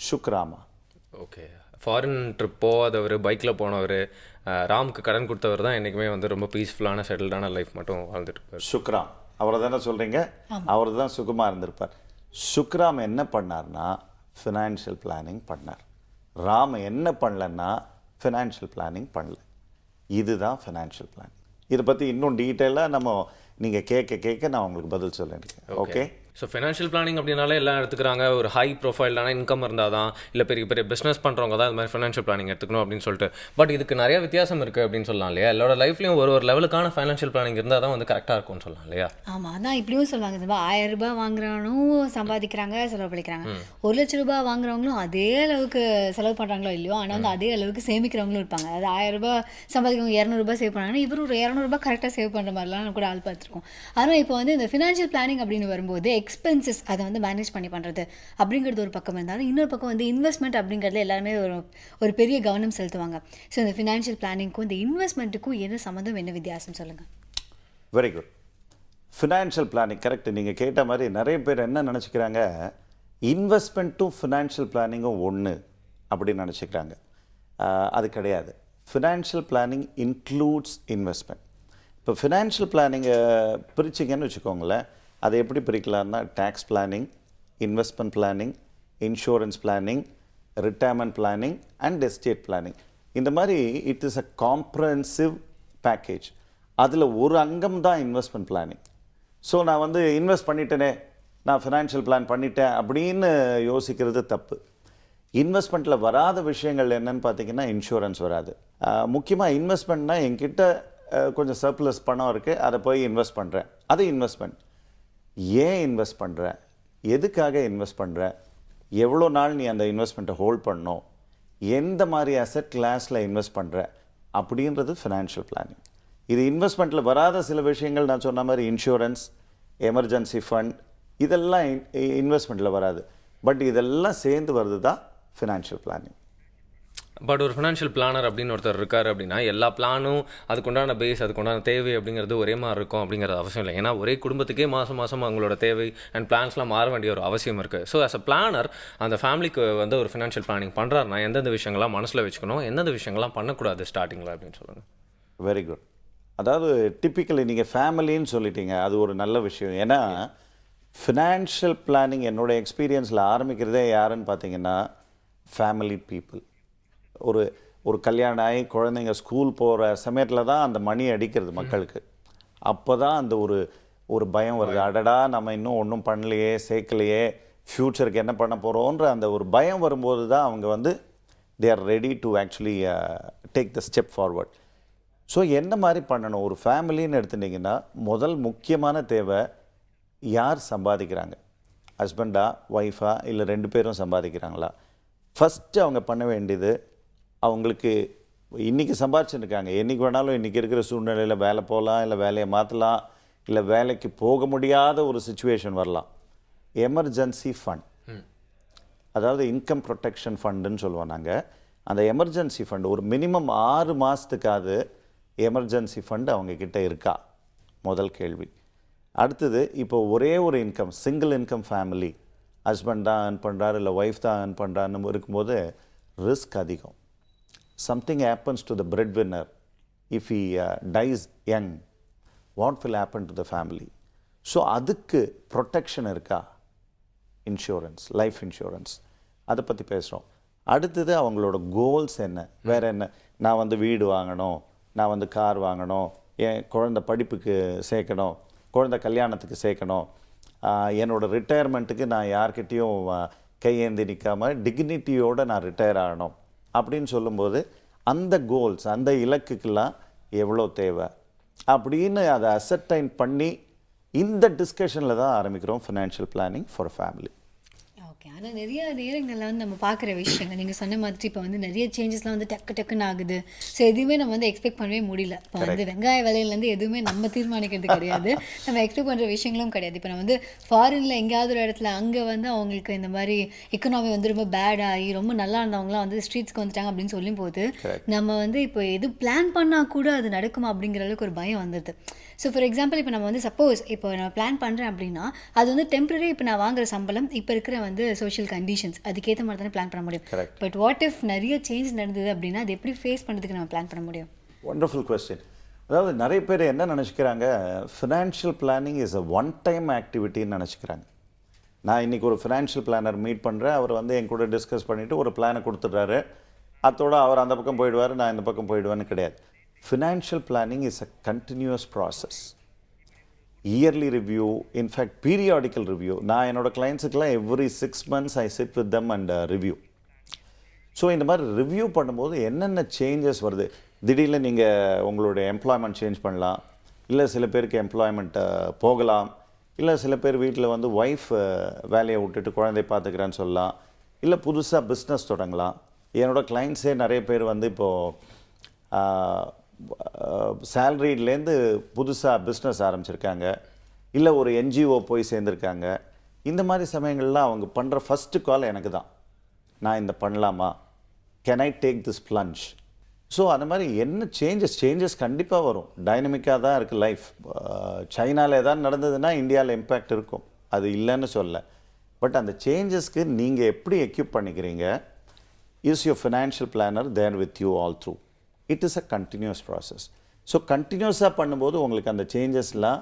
சுக்ராமா? ஓகே, ஃபாரின் ட்ரிப் போகாதவர், பைக்கில் போனவர், ராமுக்கு கடன் கொடுத்தவர் தான் என்றைக்குமே வந்து ரொம்ப பீஸ்ஃபுல்லான செட்டில்டான லைஃப் மட்டும் வாழ்ந்துட்டு இருப்பார். சுக்ராம் அவரை தானே சொல்கிறீங்க? அவர் தான் சுகமாக இருந்திருப்பார். சுக்ராம் என்ன பண்ணார்னா ஃபினான்ஷியல் பிளானிங் பண்ணார். ராம் என்ன பண்ணலன்னா ஃபினான்ஷியல் பிளானிங் பண்ணல. இதுதான் ஃபினான்ஷியல் பிளானிங். இதை பற்றி இன்னும் டீட்டெயிலாக நீங்கள் கேட்க நான் உங்களுக்கு பதில் சொல்லியிருக்கேன். ஓகே, ஸோ ஃபினான்ஷியல் பிளானிங் அப்படின்னாலே எல்லாம் எடுத்துக்கிறாங்க, ஒரு ஹை ப்ரொஃபைலான இன்கம் இருந்தால் தான், இல்லை பெரிய பெரிய பிஸ்னஸ் பண்ணுறவங்க தான் இது மாதிரி ஃபினான்ஷியல் பிளானிங் எடுத்துக்கணும் அப்படின்னு சொல்லிட்டு. பட் இதுக்கு நிறைய வித்தியாசம் இருக்குது அப்படின்னு சொல்லலாம் இல்லையா? எல்லாரோட லைஃப்லையும் ஒரு லெவலுக்கான ஃபினான்ஷியல் பிளானிங் இருந்தால் தான் வந்து கரெக்டாக இருக்கும்னு சொல்லலாம் இல்லையா? ஆமாம், அதான் இப்படியும் சொல்லுவாங்க. இந்த 1000 ரூபாய் வாங்குறவனும் சம்பாதிக்கிறாங்க, செலவு பண்ணிக்கிறாங்க. 1 லட்ச ரூபாய் வாங்குறவங்களும் அதே அளவுக்கு செலவு பண்ணுறாங்களோ இல்லையோ, ஆனால் வந்து அதே அளவுக்கு சேமிக்கிறவங்களும் இருப்பாங்க. அதாவது 1000 ரூபாய் சம்பாதிக்கிறவங்க 200 ரூபாய் சேவ் பண்ணாங்கன்னா இவர் ஒரு 200 ரூபாய் கரெக்டாக சேவ் பண்ணுற மாதிரிலாம் கூட ஆள் பார்த்துருக்கோம். ஆனால் இப்போ வந்து இந்த ஃபினான்ஷியல் பிளானிங் அப்படின்னு வரும்போது எக்ஸ்பென்சஸ் அதை வந்து மேனேஜ் பண்ணி பண்ணுறது அப்படிங்கிறது ஒரு பக்கம் இருந்தாலும், இன்னொரு பக்கம் வந்து இன்வெஸ்ட்மெண்ட் அப்படிங்கிறதுல எல்லாருமே ஒரு பெரிய கவனம் செலுத்துவாங்க. ஸோ இந்த ஃபினான்ஷியல் பிளானிங்க்கும் இந்த இன்வெஸ்ட்மெண்ட்டுக்கும் என்ன சம்மந்தம், என்ன வித்தியாசம் சொல்லுங்கள். Very good. Financial planning correct. நீங்கள் கேட்ட மாதிரி நிறைய பேர் என்ன நினச்சிக்கிறாங்க, இன்வெஸ்ட்மெண்ட்டும் ஃபினான்ஷியல் பிளானிங்கும் ஒன்று அப்படின்னு நினச்சிக்கிறாங்க. அது கிடையாது. Financial planning includes investment. இப்போ ஃபினான்ஷியல் பிளானிங்கை பிரிச்சிங்கன்னு வச்சுக்கோங்களேன், அதை எப்படி பிரிக்கலாம்னா tax planning, investment planning, insurance planning, retirement planning and estate planning. இந்த மாதிரி it is a comprehensive package. அதில் ஒரு அங்கம் தான் இன்வெஸ்ட்மெண்ட் பிளானிங். ஸோ நான் வந்து இன்வெஸ்ட் பண்ணிட்டேனே, நான் ஃபினான்ஷியல் பிளான் பண்ணிட்டேன் அப்படின்னு யோசிக்கிறது தப்பு. இன்வெஸ்ட்மெண்ட்டில் வராத விஷயங்கள் என்னன்னு பார்த்தீங்கன்னா, இன்சூரன்ஸ் வராது. முக்கியமாக இன்வெஸ்ட்மெண்ட்னால் என்கிட்ட கொஞ்சம் சர்ப்ளஸ் பணம் இருக்குது, அதை போய் இன்வெஸ்ட் பண்ணுறேன், அது இன்வெஸ்ட்மெண்ட். ஏன் இன்வெஸ்ட் பண்ணுற, எதுக்காக இன்வெஸ்ட் பண்ணுற, எவ்வளோ நாள் நீ அந்த இன்வெஸ்ட்மெண்ட்டை ஹோல்ட் பண்ணணும், எந்த மாதிரி அசெட் கிளாஸில் இன்வெஸ்ட் பண்ணுற அப்படின்றது ஃபினான்ஷியல் பிளானிங். இது இன்வெஸ்ட்மெண்ட்டில் வராத சில விஷயங்கள் நான் சொன்ன மாதிரி இன்சூரன்ஸ், எமர்ஜென்சி ஃபண்ட், இதெல்லாம் இன்வெஸ்ட்மெண்ட்டில் வராது. பட் இதெல்லாம் சேர்ந்து வருது தான் ஃபினான்ஷியல் பிளானிங். பட் ஒரு ஃபினான்ஷியல் பிளானர் அப்படின்னு ஒருத்தர் இருக்கார் அப்படின்னா எல்லா பிளானும் அதுக்குண்டான பேஸ் அதுக்குண்டான தேவை அப்படிங்கிறது ஒரே மாதிரி இருக்கும் அப்படிங்கிறது அவசியம் இல்லை. ஏன்னா ஒரே குடும்பத்துக்கே மாதம் அவங்களோட தேவை அண்ட் பிளான்ஸ்லாம் மாற வேண்டிய ஒரு அவசியம் இருக்குது. ஸோ ஆஸ் அ பிளானர் அந்த ஃபேமிலிக்கு வந்து ஒரு ஃபினான்ஷியல் பிளானிங் பண்ணுறாருனா எந்தெந்த விஷயங்கள்லாம் மனசில் வச்சுக்கணும், எந்தெந்த விஷயங்கள்லாம் பண்ணக்கூடாது ஸ்டார்டிங்கில் அப்படின்னு சொல்லுங்கள். Very good. அதாவது டிப்பிக்கலி நீங்கள் ஃபேமிலின்னு சொல்லிட்டீங்க, அது ஒரு நல்ல விஷயம். ஏன்னா ஃபினான்ஷியல் பிளானிங் என்னோடய எக்ஸ்பீரியன்ஸில் ஆரம்பிக்கிறதே யாருன்னு பார்த்தீங்கன்னா ஃபேமிலி பீப்புள். ஒரு கல்யாணம் ஆகி குழந்தைங்க ஸ்கூல் போகிற சமயத்தில் தான் அந்த மணி அடிக்கிறது மக்களுக்கு. அப்போ தான் அந்த ஒரு பயம் வருது, அடடா நம்ம இன்னும் ஒன்றும் பண்ணலையே, சேர்க்கலையே, ஃப்யூச்சருக்கு என்ன பண்ண போகிறோன்ற அந்த ஒரு பயம் வரும்போது தான் அவங்க வந்து they are ready to actually take the step forward. So என்ன மாதிரி பண்ணணும் ஒரு ஃபேமிலின்னு எடுத்துட்டிங்கன்னா முதல் முக்கியமான தேவை யார் சம்பாதிக்கிறாங்க, ஹஸ்பண்டா ஒய்ஃபா இல்லை 2 பேரும் சம்பாதிக்கிறாங்களா. ஃபஸ்ட்டு அவங்க பண்ண வேண்டியது அவங்களுக்கு இன்றைக்கி சம்பாதிச்சுருக்காங்க, என்றைக்கு வேணாலும் இன்றைக்கி இருக்கிற சூழ்நிலையில் வேலை போகலாம், இல்லை வேலையை மாற்றலாம், இல்லை வேலைக்கு போக முடியாத ஒரு சுச்சுவேஷன் வரலாம். எமர்ஜென்சி ஃபண்ட், அதாவது இன்கம் ப்ரொடெக்ஷன் ஃபண்டுன்னு சொல்லுவோம் நாங்கள். அந்த எமர்ஜென்சி ஃபண்ட் ஒரு மினிமம் 6 மாதத்துக்காவது எமர்ஜென்சி ஃபண்ட் அவங்கக்கிட்ட இருக்கா, முதல் கேள்வி. அடுத்தது இப்போ ஒரே ஒரு income, single income family, husband தான் ஏர்ன் பண்ணுறாரு இல்லை ஒய்ஃப் தான் ஏர்ன் பண்ணுறான்னு இருக்கும்போது ரிஸ்க் அதிகம். Something happens to the breadwinner if he dies young, what will happen to the family? So அதுக்கு ப்ரொடெக்ஷன் இருக்கா, இன்சூரன்ஸ், லைஃப் இன்சூரன்ஸ், அதை பற்றி பேசுகிறோம். அடுத்தது அவங்களோட கோல்ஸ் என்ன, வேறு என்ன, நான் வந்து வீடு வாங்கணும், நான் வந்து கார் வாங்கணும், என் குழந்தை படிப்புக்கு சேர்க்கணும், குழந்தை கல்யாணத்துக்கு சேர்க்கணும், என்னோடய ரிட்டையர்மெண்ட்டுக்கு நான் யார்கிட்டையும் கையேந்தி நிற்காமல் டிக்னிட்டியோடு நான் ரிட்டையர் ஆகணும் அப்படின்னு சொல்லும்போது அந்த கோல்ஸ், அந்த இலக்குக்கெல்லாம் எவ்வளோ தேவை அப்படின்னு அதை அசர்டைன் பண்ணி இந்த டிஸ்கஷனில் தான் ஆரம்பிக்கிறோம் financial planning for family. Okay. ஆனால் நிறைய நேரங்களில் வந்து நம்ம பார்க்குற விஷயங்கள் நீங்கள் சொன்ன மாதிரி இப்போ வந்து நிறைய சேஞ்சஸ்லாம் வந்து டக்குன்னு ஆகுது. ஸோ எதுவுமே நம்ம வந்து எக்ஸ்பெக்ட் பண்ணவே முடியல. இப்போ வந்து வெங்காய விலையிலேருந்து எதுவுமே நம்ம தீர்மானிக்கிறது கிடையாது, நம்ம எக்ஸ்பெக்ட் பண்ணுற விஷயங்களும் கிடையாது. இப்போ நான் வந்து ஃபாரினில் எங்கேயாவது ஒரு இடத்துல அங்கே வந்து அவங்களுக்கு இந்த மாதிரி எக்கனாமி வந்து ரொம்ப பேட் ஆகி ரொம்ப நல்லா இருந்தவங்களாம் வந்து ஸ்ட்ரீட்ஸ்க்கு வந்துட்டாங்க அப்படின்னு சொல்லும் போது நம்ம வந்து இப்போ எது பிளான் பண்ணால் கூட அது நடக்குமா அப்படிங்கிற அளவுக்கு ஒரு பயம் வந்துடுது. ஸோ ஃபார் எக்ஸாம்பிள் இப்போ நம்ம வந்து சப்போஸ் இப்போ நான் பிளான் பண்ணுறேன் அப்படின்னா அது வந்து டெம்பரரி, இப்போ நான் வாங்குற சம்பளம் இப்போ இருக்கிற வந்து சோஷியல் கண்டிஷன்ஸ் அதுக்கேற்ற மாதிரி தானே பிளான் பண்ண முடியும். பட் வாட் இஃப் நிறைய சேஞ்ச் நடந்தது அப்படின்னா அது எப்படி ஃபேஸ் பண்ணுறதுக்கு நம்ம பிளான் பண்ண முடியும்? Wonderful question. அதாவது நிறைய பேர் என்ன நினச்சிக்கிறாங்க, financial planning is a one time ஆக்டிவிட்டின்னு நினச்சிக்கிறாங்க. நான் இன்றைக்கி ஒரு ஃபினான்ஷியல் பிளானர் மீட் பண்ணுறேன், அவர் வந்து என் கூட டிஸ்கஸ் பண்ணிவிட்டு ஒரு பிளானை கொடுத்துட்றாரு, அதோட அவர் அந்த பக்கம் போயிடுவார், நான் இந்த பக்கம் போயிடுவேன்னு கிடையாது. Financial planning is a continuous process. Yearly review, in fact periodical review. நான் என்னோட கிளைண்ட்ஸுக்கெல்லாம் every 6 months I sit with them and review. So இந்த மாதிரி ரிவ்யூ பண்ணும்போது என்னென்ன சேஞ்சஸ் வருது, திடீர்னு நீங்கள் உங்களுடைய எம்ப்ளாய்மெண்ட் சேஞ்ச் பண்ணலாம், இல்லை சில பேருக்கு எம்ப்ளாய்மெண்ட் போகலாம், இல்லை சில பேர் வீட்டில் வந்து ஒய்ஃப் வேலையை விட்டுட்டு குழந்தைய பார்த்துக்கிறேன்னு சொல்லலாம், இல்லை புதுசாக பிஸ்னஸ் தொடங்கலாம். என்னோட கிளைண்ட்ஸே நிறைய பேர் வந்து இப்போது சேலரியிலேருந்து புதுசாக பிஸ்னஸ் ஆரம்பிச்சிருக்காங்க, இல்லை ஒரு என்ஜிஓ போய் சேர்ந்துருக்காங்க. இந்த மாதிரி சமயங்கள்லாம் அவங்க பண்ணுற ஃபஸ்ட்டு கால் எனக்கு தான், நான் இந்த பண்ணலாமா, can I take this plunge. So அந்த மாதிரி என்ன சேஞ்சஸ் கண்டிப்பாக வரும். டைனமிக்காக தான் இருக்குது லைஃப். சைனாவில் எதாவது நடந்ததுன்னா இந்தியாவில் இம்பேக்ட் இருக்கும், அது இல்லைன்னு சொல்ல. பட் அந்த சேஞ்சஸ்க்கு நீங்கள் எப்படி எக்யூப் பண்ணிக்கிறீங்க, is your financial planner there with you all through. It is a continuous process. So கண்டினியூஸாக பண்ணும்போது உங்களுக்கு அந்த சேஞ்சஸ்லாம்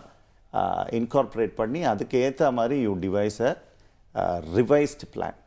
இன்கார்பரேட் பண்ணி அதுக்கு ஏற்ற மாதிரி you device a revised plan.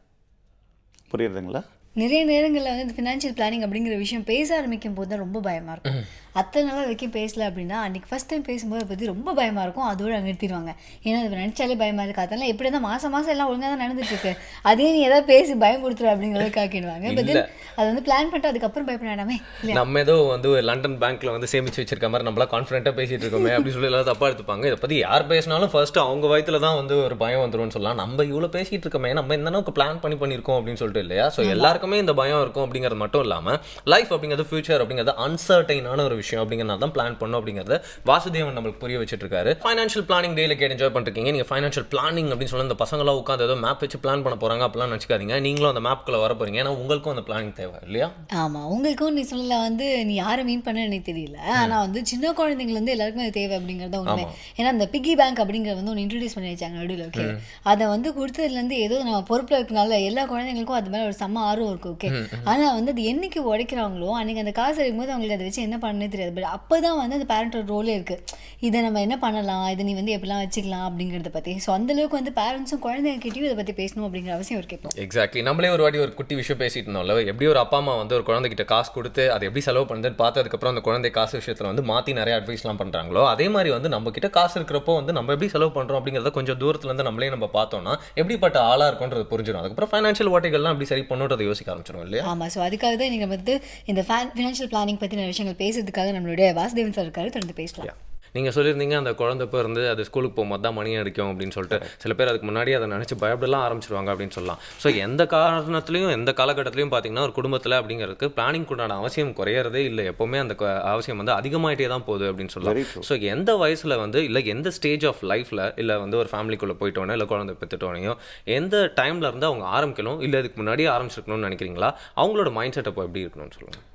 புரியுதுங்களா? நிறைய நேரங்களில் வந்து இந்த ஃபினான்ஷியல் பிளானிங் அப்படிங்கிற விஷயம் பேச ஆரம்பிக்கும் போது தான் ரொம்ப பயமாக இருக்கும். அத்தனை நாள் வரைக்கும் பேசல அப்படின்னா அன்றைக்கி ஃபஸ்ட் டைம் பேசும்போது பற்றி ரொம்ப பயமாக இருக்கும், அதோடு அங்கே நிறுத்திடுவாங்க. ஏன்னா அது நினச்சாலே பயமாக இருக்குது. அதெல்லாம் எப்படி தான் மாதம் எல்லாம் ஒழுங்காக தான் நடந்துட்டுருக்கு, அதே நீ எதாவது பேசி பயம் கொடுத்துரு அப்படிங்கிறத ஆக்கிடுவாங்க. பட் அது வந்து பிளான் பண்ணிட்டு அதுக்கப்புறம் பயப்பட வேண்டாமே. நம்ம ஏதோ வந்து லண்டன் பேங்க்கில் வந்து சேமிச்சு வச்சிருக்க மாதிரி நம்மளாம் கான்ஃபிடென்ட்டாக பேசிகிட்டு இருக்கோமே அப்படின்னு சொல்லி எல்லாம் தப்பாக எடுத்துப்பாங்க. இதை பற்றி யார் பேசினாலும் ஃபர்ஸ்ட்டு அவங்க வயத்தில் தான் வந்து ஒரு பயம் வந்துரும்னு சொல்லலாம். நம்ம இவ்வளோ பேசிகிட்டு இருக்கோமே, நம்ம எந்த அளவுக்கு பிளான் பண்ணியிருக்கோம் அப்படின்னு சொல்லிட்டு இல்லையா. ஸோ எல்லாருக்குமே இந்த பயம் இருக்கும் அப்படிங்கிறது மட்டும் இல்லாமல் லைஃப் அப்படிங்கிறது ஃபியூச்சர் அப்படிங்கிறது அன்சர்டைனான ஒரு விஷயம். விஷயம் அப்படிங்கிறனால தான் பிளான் பண்ணணும் அப்படிங்கிறத வாசுதேவன் நம்மளுக்கு புரிய வச்சுட்டு இருக்காரு. ஃபைனான்ஷியல் பிளானிங் டேல கேட்டு என்ஜாய் பண்ணிருக்கீங்க. நீங்கள் ஃபைனான்ஷியல் பிளானிங் அப்படின்னு சொல்லி இந்த பசங்களாம் உட்காந்து ஏதோ மேப் வச்சு பிளான் பண்ண போகிறாங்க அப்படிலாம் நினச்சிக்காதீங்க. நீங்களும் அந்த மேப்குள்ளே வர போகிறீங்க. ஏன்னா உங்களுக்கும் அந்த பிளானிங் தேவை இல்லையா? ஆமாம், உங்களுக்கும் நீ சொல்லல வந்து நீ யாரை மீன் பண்ண எனக்கு தெரியல, ஆனால் வந்து சின்ன குழந்தைங்கள வந்து எல்லாருக்குமே அது தேவை அப்படிங்கிறத உண்மை. ஏன்னா அந்த பிக்கி பேங்க் அப்படிங்கிறது வந்து ஒன்று இன்ட்ரடியூஸ் பண்ணி வச்சாங்க நடுவில். ஓகே, அதை வந்து கொடுத்ததுலேருந்து ஏதோ நம்ம பொறுப்பில் இருக்கனால எல்லா குழந்தைங்களுக்கும் அது மேலே ஒரு செம்ம ஆர்வம் இருக்கும். ஓகே, ஆனால் வந்து அது என்னைக்கு உடைக்கிறாங்களோ அன்றைக்கி அந்த காசு இருக்கும்போது அவங்களுக்கு அதை வச்சு என்ன பண்ணனே தெரியாது. பட் அப்போ தான் வந்து அந்த பேரண்டோட ரோலே இருக்குது, இதை நம்ம என்ன பண்ணலாம், இதை நீ வந்து எப்படிலாம் வச்சுக்கலாம் அப்படிங்கிறத பற்றி. ஸோ அந்தளவுக்கு வந்து பேரண்ட்ஸும் குழந்தைங்கிட்டையும் இதை பற்றி பேசணும் அப்படிங்கிற அவசியம் இருக்கு. இப்போ எக்ஸாக்ட்லி, நம்மளே ஒரு வாட்டி ஒரு குட்டி விஷயம் பேசிட்டு இருந்தோம்ல, எப்படி ஒரு அப்பா அம்மா வந்து ஒரு குழந்தைகிட்ட காசு கொடுத்து அதை எப்படி செலவு பண்ணுதுன்னு பார்த்ததுக்கப்புறம் அந்த குழந்தை காசு விஷயத்தில் வந்து மாற்றி நிறைய அட்வைஸ்லாம் பண்ணுறாங்களோ, அதே மாதிரி வந்து நம்ம கிட்ட காசு இருக்கிறப்போ வந்து நம்ம எப்படி செலவு பண்ணுறோம் அப்படிங்கிறத கொஞ்சம் தூரத்துலேருந்து நம்மளே நம்ம பார்த்தோம்னா எப்படிப்பட்ட ஆளாக இருக்கும்ன்றது புரிஞ்சிடும். அதுக்கப்புறம் ஃபைனான்ஷியல் ஓட்டைகள்லாம் எப்படி சரி பண்ணுறதை யோசிக்க ஆரம்பிச்சிடும் இல்லையா? ஆமாம், ஸோ அதுக்காக தான் நீங்கள் வந்து இந்த ஃபினான்ஷியல் பிளானிங் பற்றின விஷயங்கள் பேசுறதுக்காக நம்மளுடைய வாசுதேவன் சார் இருக்காரு. தொடர்ந்து பேசலாம். நீங்கள் சொல்லியிருந்தீங்க அந்த குழந்தை இருந்து அது ஸ்கூலுக்கு போகும்போது தான் மணி அடிக்கும் அப்படின்னு சொல்லிட்டு சில பேர் அதுக்கு முன்னாடி அதை நினச்சி பயப்படலாம் ஆரம்பிச்சிருவாங்க அப்படின்னு சொல்லலாம். ஸோ எந்த காரணத்துலையும் எந்த காலகட்டத்திலையும் பார்த்தீங்கன்னா ஒரு குடும்பத்தில் அப்படிங்கிறதுக்கு பிளானிங் உண்டான அவசியம் குறையறதே இல்லை. எப்போவுமே அந்த அவசியம் வந்து அதிகமாகிட்டே தான் போகுது அப்படின்னு சொல்லலாம். ஸோ எந்த வயசில் வந்து இல்லை எந்த ஸ்டேஜ் ஆஃப் லைஃப்பில் இல்லை வந்து ஒரு ஃபேமிலிக்குள்ளே போயிட்டோன்னே இல்லை குழந்தை பெற்றுட்டோனையோ எந்த டைமில் இருந்து அவங்க ஆரம்பிக்கணும் இல்லை இதுக்கு முன்னாடியே ஆரம்பிச்சிருக்கணும்னு நினைக்கிறீங்களா? அவங்களோட மைண்ட் செட் அப்போ எப்படி இருக்கணும்னு சொல்லுங்கள்.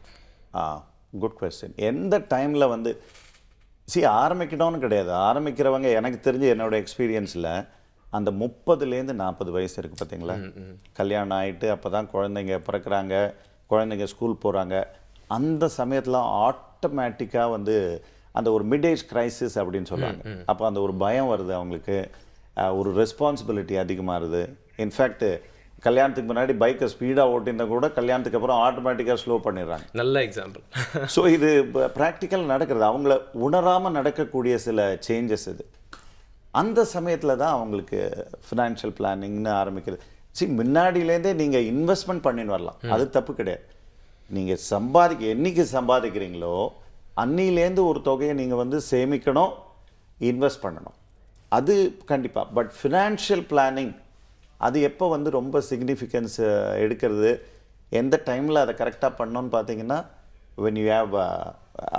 Good question. எந்த டைமில் வந்து ஆரம்பிக்கணும்னு கிடையாது. ஆரம்பிக்கிறவங்க எனக்கு தெரிஞ்சு என்னோட எக்ஸ்பீரியன்ஸில் அந்த 30லேருந்து 40 வயசு இருக்குது பார்த்தீங்களா, கல்யாணம் ஆகிட்டு அப்போ தான் குழந்தைங்க பிறக்கிறாங்க, குழந்தைங்க ஸ்கூல் போகிறாங்க. அந்த சமயத்தில் ஆட்டோமேட்டிக்காக வந்து அந்த ஒரு மிட் ஏஜ் கிரைசிஸ் அப்படின்னு சொல்லுவாங்க. அப்போ அந்த ஒரு பயம் வருது அவங்களுக்கு, ஒரு ரெஸ்பான்சிபிலிட்டி அதிகமாகுது. இன்ஃபேக்ட் கல்யாணத்துக்கு முன்னாடி பைக்கை ஸ்பீடாக ஓட்டியிருந்தா கூட கல்யாணத்துக்கு அப்புறம் ஆட்டோமேட்டிக்காக ஸ்லோ பண்ணிடுறாங்க. நல்ல எக்ஸாம்பிள். ஸோ இது ப்ராக்டிக்கல் நடக்கிறது. அவங்கள உணராமல் நடக்கக்கூடிய சில சேஞ்சஸ் இது. அந்த சமயத்தில் தான் அவங்களுக்கு ஃபினான்ஷியல் பிளானிங்னு ஆரம்பிக்கிறது. முன்னாடியிலேருந்தே நீங்கள் இன்வெஸ்ட்மெண்ட் பண்ணின்னு வரலாம், அது தப்பு கிடையாது. நீங்கள் என்னைக்கு சம்பாதிக்கிறீங்களோ அன்னிலேருந்து ஒரு தொகையை நீங்கள் வந்து சேமிக்கணும், இன்வெஸ்ட் பண்ணணும், அது கண்டிப்பாக. பட் ஃபினான்ஷியல் பிளானிங் அது எப்போ வந்து ரொம்ப சிக்னிஃபிகன்ஸ் எடுக்கிறது, எந்த டைமில் அதை கரெக்டாக பண்ணோன்னு பார்த்தீங்கன்னா when you have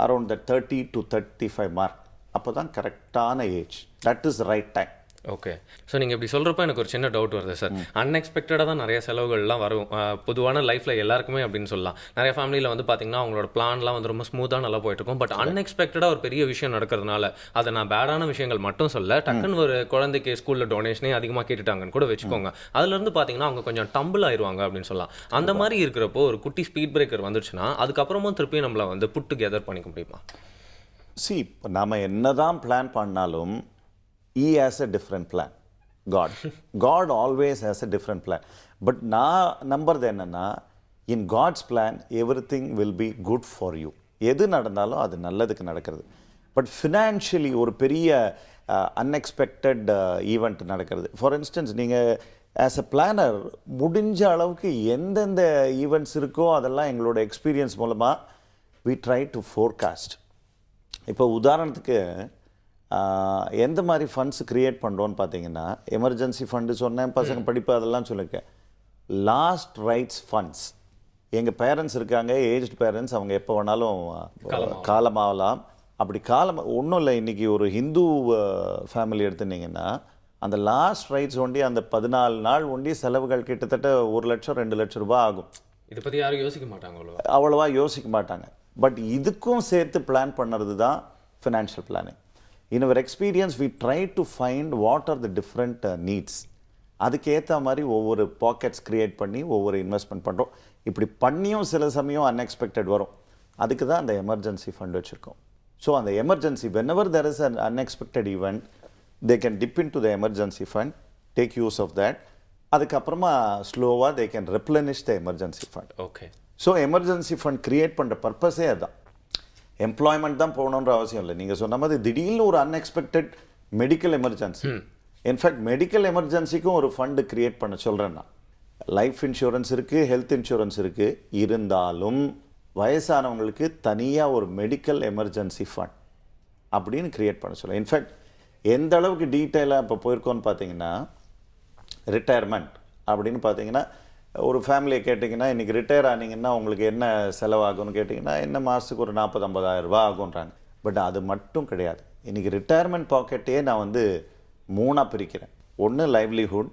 around the 30 to 35 mark, அப்போ தான் கரெக்டான age. That is right time. Okay, so நீங்கள் இப்படி சொல்கிறப்ப எனக்கு ஒரு சின்ன டவுட் வருது சார். அன்எக்ஸ்பெக்டடாக தான் நிறைய செலவுகள்லாம் வரும் பொதுவான லைஃப்பில் எல்லாருக்குமே அப்படின்னு சொல்லலாம். நிறைய ஃபேமிலியில் வந்து பார்த்திங்கன்னா அவங்களோட பிளான்லாம் வந்து ரொம்ப ஸ்மூத்தாக நல்லா போயிட்டுருக்கும். பட் அன்எக்ஸ்பெக்டடாக ஒரு பெரிய விஷயம் நடக்கிறதுனால அதை நான் பேடான விஷயங்கள் மட்டும் சொல்ல, டக்குன்னு ஒரு குழந்தைக்கு ஸ்கூலில் டொனேஷனே அதிகமாக கேட்டுட்டாங்கன்னு கூட வச்சுக்கோங்க. அதுலேருந்து பார்த்தீங்கன்னா அவங்க கொஞ்சம் டம்பிள் ஆயிடுவாங்க அப்படின்னு சொல்லலாம். அந்த மாதிரி இருக்கிறப்போ ஒரு குட்டி ஸ்பீட் பிரேக்கர் வந்துச்சுன்னா அதுக்கப்புறமும் திருப்பி நம்மளை வந்து புட் டுகெதர் பண்ணிக்க முடியுமா? நாம் என்ன தான் பிளான் பண்ணாலும் He has a different plan. God always has a different plan. But நான் நம்புறது என்னன்னா, in God's plan everything will be good for you. எது நடந்தாலும் அது நல்லதுக்கு நடக்கிறது. பட் ஃபினான்ஷியலி ஒரு பெரிய அன்எக்ஸ்பெக்டட் ஈவெண்ட் நடக்கிறது. ஃபார் இன்ஸ்டன்ஸ் நீங்கள் ஆஸ் அ பிளானர் முடிஞ்ச அளவுக்கு எந்தெந்த ஈவெண்ட்ஸ் இருக்கோ அதெல்லாம் எங்களோட எக்ஸ்பீரியன்ஸ் மூலமாக we try to forecast. இப்போ உதாரணத்துக்கு எந்த மாதிரி ஃபண்ட்ஸ் க்ரியேட் பண்ணுறோன்னு பார்த்தீங்கன்னா, எமர்ஜென்சி ஃபண்டு சொன்னேன், பசங்க படிப்பு அதெல்லாம் சொல்லியிருக்கேன். Last rites funds. எங்கள் பேரண்ட்ஸ் இருக்காங்க, ஏஜ்டு பேரண்ட்ஸ், அவங்க எப்போ வேணாலும் காலமாகலாம். அப்படி ஒன்றும் இல்லை. இன்றைக்கி ஒரு ஹிந்து ஃபேமிலி எடுத்துட்டிங்கன்னா அந்த லாஸ்ட் ரைட்ஸ் ஒண்டி அந்த 14 நாள் ஒண்டி செலவுகள் கிட்டத்தட்ட 1 லட்சம் 2 லட்சம் ரூபாய் ஆகும். இதை பற்றி யாரும் யோசிக்க மாட்டாங்க, அவ்வளோவா யோசிக்க மாட்டாங்க. பட் இதுக்கும் சேர்த்து பிளான் பண்ணுறது தான் financial planning. In our experience, we try to find what are the different needs. அதுக்கேற்ற மாதிரி ஒவ்வொரு பாக்கெட்ஸ் க்ரியேட் பண்ணி ஒவ்வொரு இன்வெஸ்ட்மெண்ட் பண்ணுறோம். இப்படி பண்ணியும் சில சமயம் அன்எக்ஸ்பெக்டட் வரும். அதுக்கு தான் அந்த எமர்ஜென்சி ஃபண்ட் வச்சுருக்கோம். ஸோ அந்த emergency whenever there is an unexpected event, they can dip into the emergency fund, take use of that. அதுக்கப்புறமா ஸ்லோவாக they can replenish the emergency fund. Okay, so emergency fund create பண்ணுற பர்பஸே அதுதான். Employment தான் போகணுன்ற அவசியம் இல்லை. நீங்கள் சொன்ன மாதிரி திடீர்னு ஒரு unexpected medical emergency, in fact medical எமர்ஜென்சிக்கும் ஒரு ஃபண்டு க்ரியேட் பண்ண சொல்கிறேன்னா, லைஃப் இன்சூரன்ஸ் இருக்குது, ஹெல்த் இன்சூரன்ஸ் இருக்குது, இருந்தாலும் வயசானவங்களுக்கு தனியாக ஒரு மெடிக்கல் எமர்ஜென்சி ஃபண்ட் அப்படின்னு க்ரியேட் பண்ண சொல்ல. இன்ஃபேக்ட் எந்த அளவுக்கு டீட்டெயிலாக இப்போ போயிருக்கோன்னு பார்த்தீங்கன்னா, ரிட்டையர்மெண்ட் அப்படின்னு பார்த்தீங்கன்னா ஒரு ஃபேமிலியை கேட்டிங்கன்னா இன்றைக்கி ரிட்டையர் ஆனீங்கன்னா உங்களுக்கு என்ன செலவாகும்னு கேட்டிங்கன்னா என்ன மாதத்துக்கு ஒரு 40-50,000 ரூபாய் ஆகுன்றாங்க. பட் அது மட்டும் கிடையாது. இன்றைக்கி ரிட்டையர்மெண்ட் பாக்கெட்டையே நான் வந்து 3ஆக பிரிக்கிறேன். ஒன்று லைவ்லிஹுட்,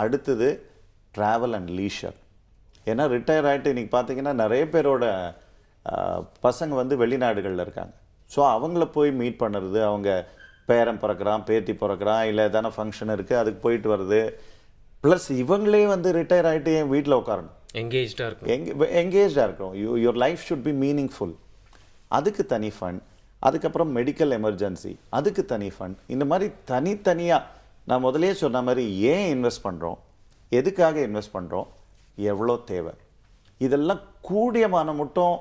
அடுத்தது ட்ராவல் அண்ட் லீஷர். ஏன்னா ரிட்டையர் ஆகிட்டு இன்றைக்கி பார்த்தீங்கன்னா நிறைய பேரோட பசங்க வந்து வெளிநாடுகளில் இருக்காங்க. ஸோ அவங்கள போய் மீட் பண்ணுறது, அவங்க பேரன் பிறக்கிறான், பேத்தி பிறக்கிறான், இல்லை எதான ஃபங்க்ஷன் இருக்குது அதுக்கு போயிட்டு வருது. ப்ளஸ் இவங்களே வந்து ரிட்டையர் ஆகிட்டு என் வீட்டில் உட்காரணும், எங்கேஜ்டாக இருக்கும், எங்கேஜாக இருக்கும். Your life should be meaningful. அதுக்கு தனி ஃபண்ட். அதுக்கப்புறம் மெடிக்கல் எமர்ஜென்சி, அதுக்கு தனி ஃபண்ட். இந்த மாதிரி தனித்தனியாக நான் முதலே சொன்ன மாதிரி ஏன் இன்வெஸ்ட் பண்ணுறோம், எதுக்காக இன்வெஸ்ட் பண்ணுறோம், எவ்வளோ தேவை, இதெல்லாம் கூடியமான மட்டும்.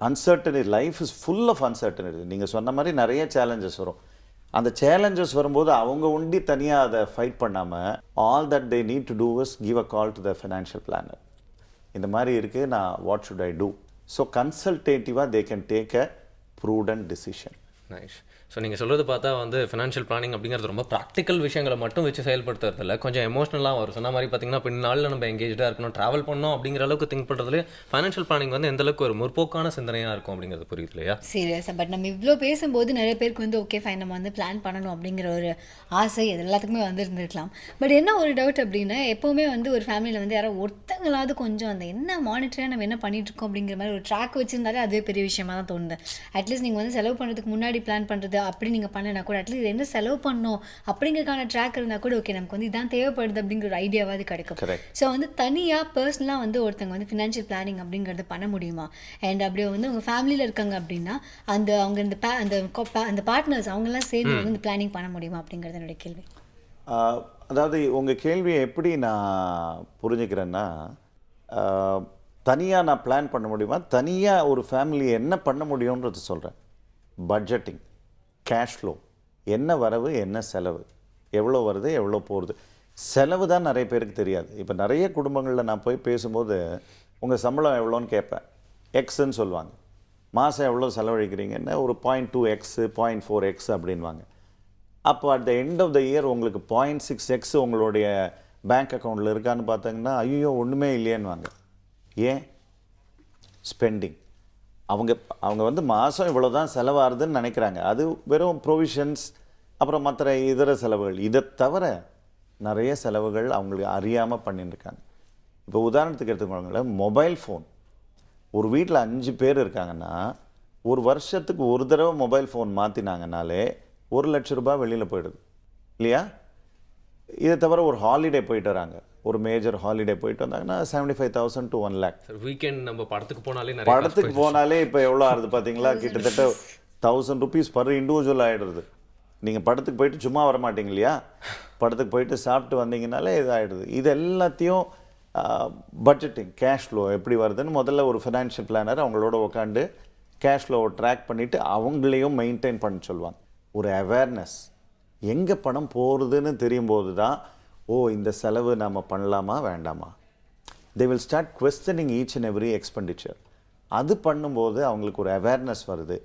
Uncertainty, life is full of uncertainty. நீங்கள் சொன்ன மாதிரி நிறைய சேலஞ்சஸ் வரும். அந்த சேலஞ்சஸ் வரும்போது அவங்க ஒண்டி தனியாக அதை ஃபைட் பண்ணாமல் all that they need to do is give a call to the financial planner. இந்த மாதிரி இருக்குது, நான் what should I do. So கன்சல்டேட்டிவாக they can take a prudent decision. Nice. So நீங்கள் சொல்கிறது பார்த்தா வந்து ஃபினான்ஷியல் பிளானிங் அப்படிங்கிறது ரொம்ப ப்ராக்டிக்கல் விஷயங்களை மட்டும் வச்சு செயல்படுத்துறது இல்லை, கொஞ்சம் எமோஷனலாக வரும். சொன்ன மாதிரி பார்த்தீங்கன்னா பின்னாளில் நம்ம எங்கேஜாக இருக்கணும், ட்ராவல் பண்ணணும் அப்படிங்கிற அளவுக்கு திங்க் பண்ணுறதுலே ஃபினான்ஷியல் பிளானிங் வந்து எந்த அளவுக்கு ஒரு முற்போக்கான சிந்தனையாக இருக்கும் அப்படிங்கிறது புரியுது இல்லையா? சீரியஸாக. பட் நம்ம இவ்வளோ பேசும்போது நிறைய பேருக்கு வந்து ஓகே ஃபைன் நம்ம வந்து பிளான் பண்ணணும் அப்படிங்கிற ஒரு ஆசை இது எல்லாத்துக்குமே வந்து இருந்திருக்கலாம். பட் என்ன ஒரு டவுட் அப்படின்னா, எப்போவுமே வந்து ஒரு ஃபேமிலியில் வந்து யாரோ ஒருத்தங்களாவது கொஞ்சம் அந்த என்ன மானிட்டராக நம்ம என்ன பண்ணிட்டு இருக்கோம் அப்படிங்கிற மாதிரி ஒரு ட்ராக் வச்சிருந்தாலே அதுவே பெரிய விஷயமா தான் தோணுது. அட்லீஸ்ட் நீங்கள் வந்து செலவு பண்ணுறதுக்கு முன்னாடி பிளான் பண்ணுறது அப்படி நீங்கள் பண்ணனா கூட அட்லீஸ்ட் என்ன செலவு பண்ணணும் அப்படிங்கிறதுக்கான ட்ராக் இருந்தால் கூட ஓகே நமக்கு வந்து இதான் தேவைப்படுது அப்படிங்கிற ஒரு ஐடியாவாவது கிடைக்கும். Correct. ஸோ வந்து தனியாக பர்சனலாக வந்து ஒருத்தங்க வந்து ஃபினான்ஷியல் பிளானிங் அப்படிங்கிறது பண்ண முடியுமா? அண்ட் அப்படியே வந்து உங்கள் ஃபேமிலியில் இருக்காங்க அப்படின்னா அவங்க அந்த பார்ட்னர்ஸ் அவங்கெல்லாம் சேர்ந்து வந்து இந்த பிளானிங் பண்ண முடியுமா அப்படிங்கிறது என்னுடைய கேள்வி. அதாவது உங்கள் கேள்வியை எப்படி நான் புரிஞ்சுக்கிறேன்னா, தனியாக நான் பிளான் பண்ண முடியுமா, தனியாக ஒரு ஃபேமிலி என்ன பண்ண முடியுன்றது சொல்கிறேன். பட்ஜெட்டிங், கேஷ் ஃப்ளோ, என்ன வரவு என்ன செலவு, எவ்வளோ வருது எவ்வளோ போகிறது. செலவு தான் நிறைய பேருக்கு தெரியாது. இப்போ நிறைய குடும்பங்களில் நான் போய் பேசும்போது உங்கள் சம்பளம் எவ்வளோன்னு கேட்பேன். எக்ஸுன்னு சொல்லுவாங்க. மாதம் எவ்வளோ செலவழிக்கிறீங்கன்னா ஒரு 0.2x 0.4x அப்படின்வாங்க. அப்போ at the end of the year உங்களுக்கு 0.6x உங்களுடைய பேங்க் அக்கௌண்ட்டில் இருக்கான்னு பார்த்தாங்கன்னா ஐயோ ஒன்றுமே இல்லையேன்னுவாங்க. ஏன்? ஸ்பெண்டிங். அவங்க வந்து மாதம் இவ்வளோ தான் செலவாகுதுன்னு நினைக்கிறாங்க. அது வெறும் ப்ரொவிஷன்ஸ், அப்புறம் மற்ற இதர செலவுகள். இதை தவிர நிறைய செலவுகள் அவங்களுக்கு அறியாமல் பண்ணிட்டுருக்காங்க. இப்போ உதாரணத்துக்கு எடுத்துக்கோங்களேன், மொபைல் ஃபோன். ஒரு வீட்டில் 5 பேர் இருக்காங்கன்னா ஒரு வருஷத்துக்கு ஒரு தடவை மொபைல் ஃபோன் மாற்றினாங்கனாலே 1 லட்ச ரூபாய் வெளியில் போயிடுது இல்லையா? இதை தவிர ஒரு ஹாலிடே போயிட்டு வராங்க, ஒரு மேஜர் ஹாலிடே போயிட்டு வந்தாங்கன்னா 75,000 to 1 lakh. வீக்கெண்ட் நம்ம படத்துக்கு போனாலே இப்போ எவ்வளோ ஆகுது பார்த்தீங்களா? கிட்டத்தட்ட 1000 rupees பர் இண்டிவிஜுவல் ஆகிடுது. நீங்கள் படத்துக்கு போயிட்டு சும்மா வர மாட்டீங்க இல்லையா? படத்துக்கு போயிட்டு சாப்பிட்டு வந்தீங்கனாலே இதாகிடுது. இது எல்லாத்தையும் பட்ஜெட்டிங், கேஷ் ஃப்ளோ எப்படி வருதுன்னு முதல்ல ஒரு ஃபினான்ஷியல் பிளானர் அவங்களோட உட்காந்து கேஷ் ஃப்ளோவை ட்ராக் பண்ணிவிட்டு அவங்களையும் மெயின்டைன் பண்ண சொல்லுவாங்க. ஒரு அவேர்னஸ், எங்கே பணம் போகிறதுன்னு தெரியும் போது தான் இந்த செலவு நம்ம பண்ணலாமா வேண்டாமா. They will start questioning each and every expenditure. அது பண்ணும்போது அவங்களுக்கு ஒரு அவேர்னஸ் வருது.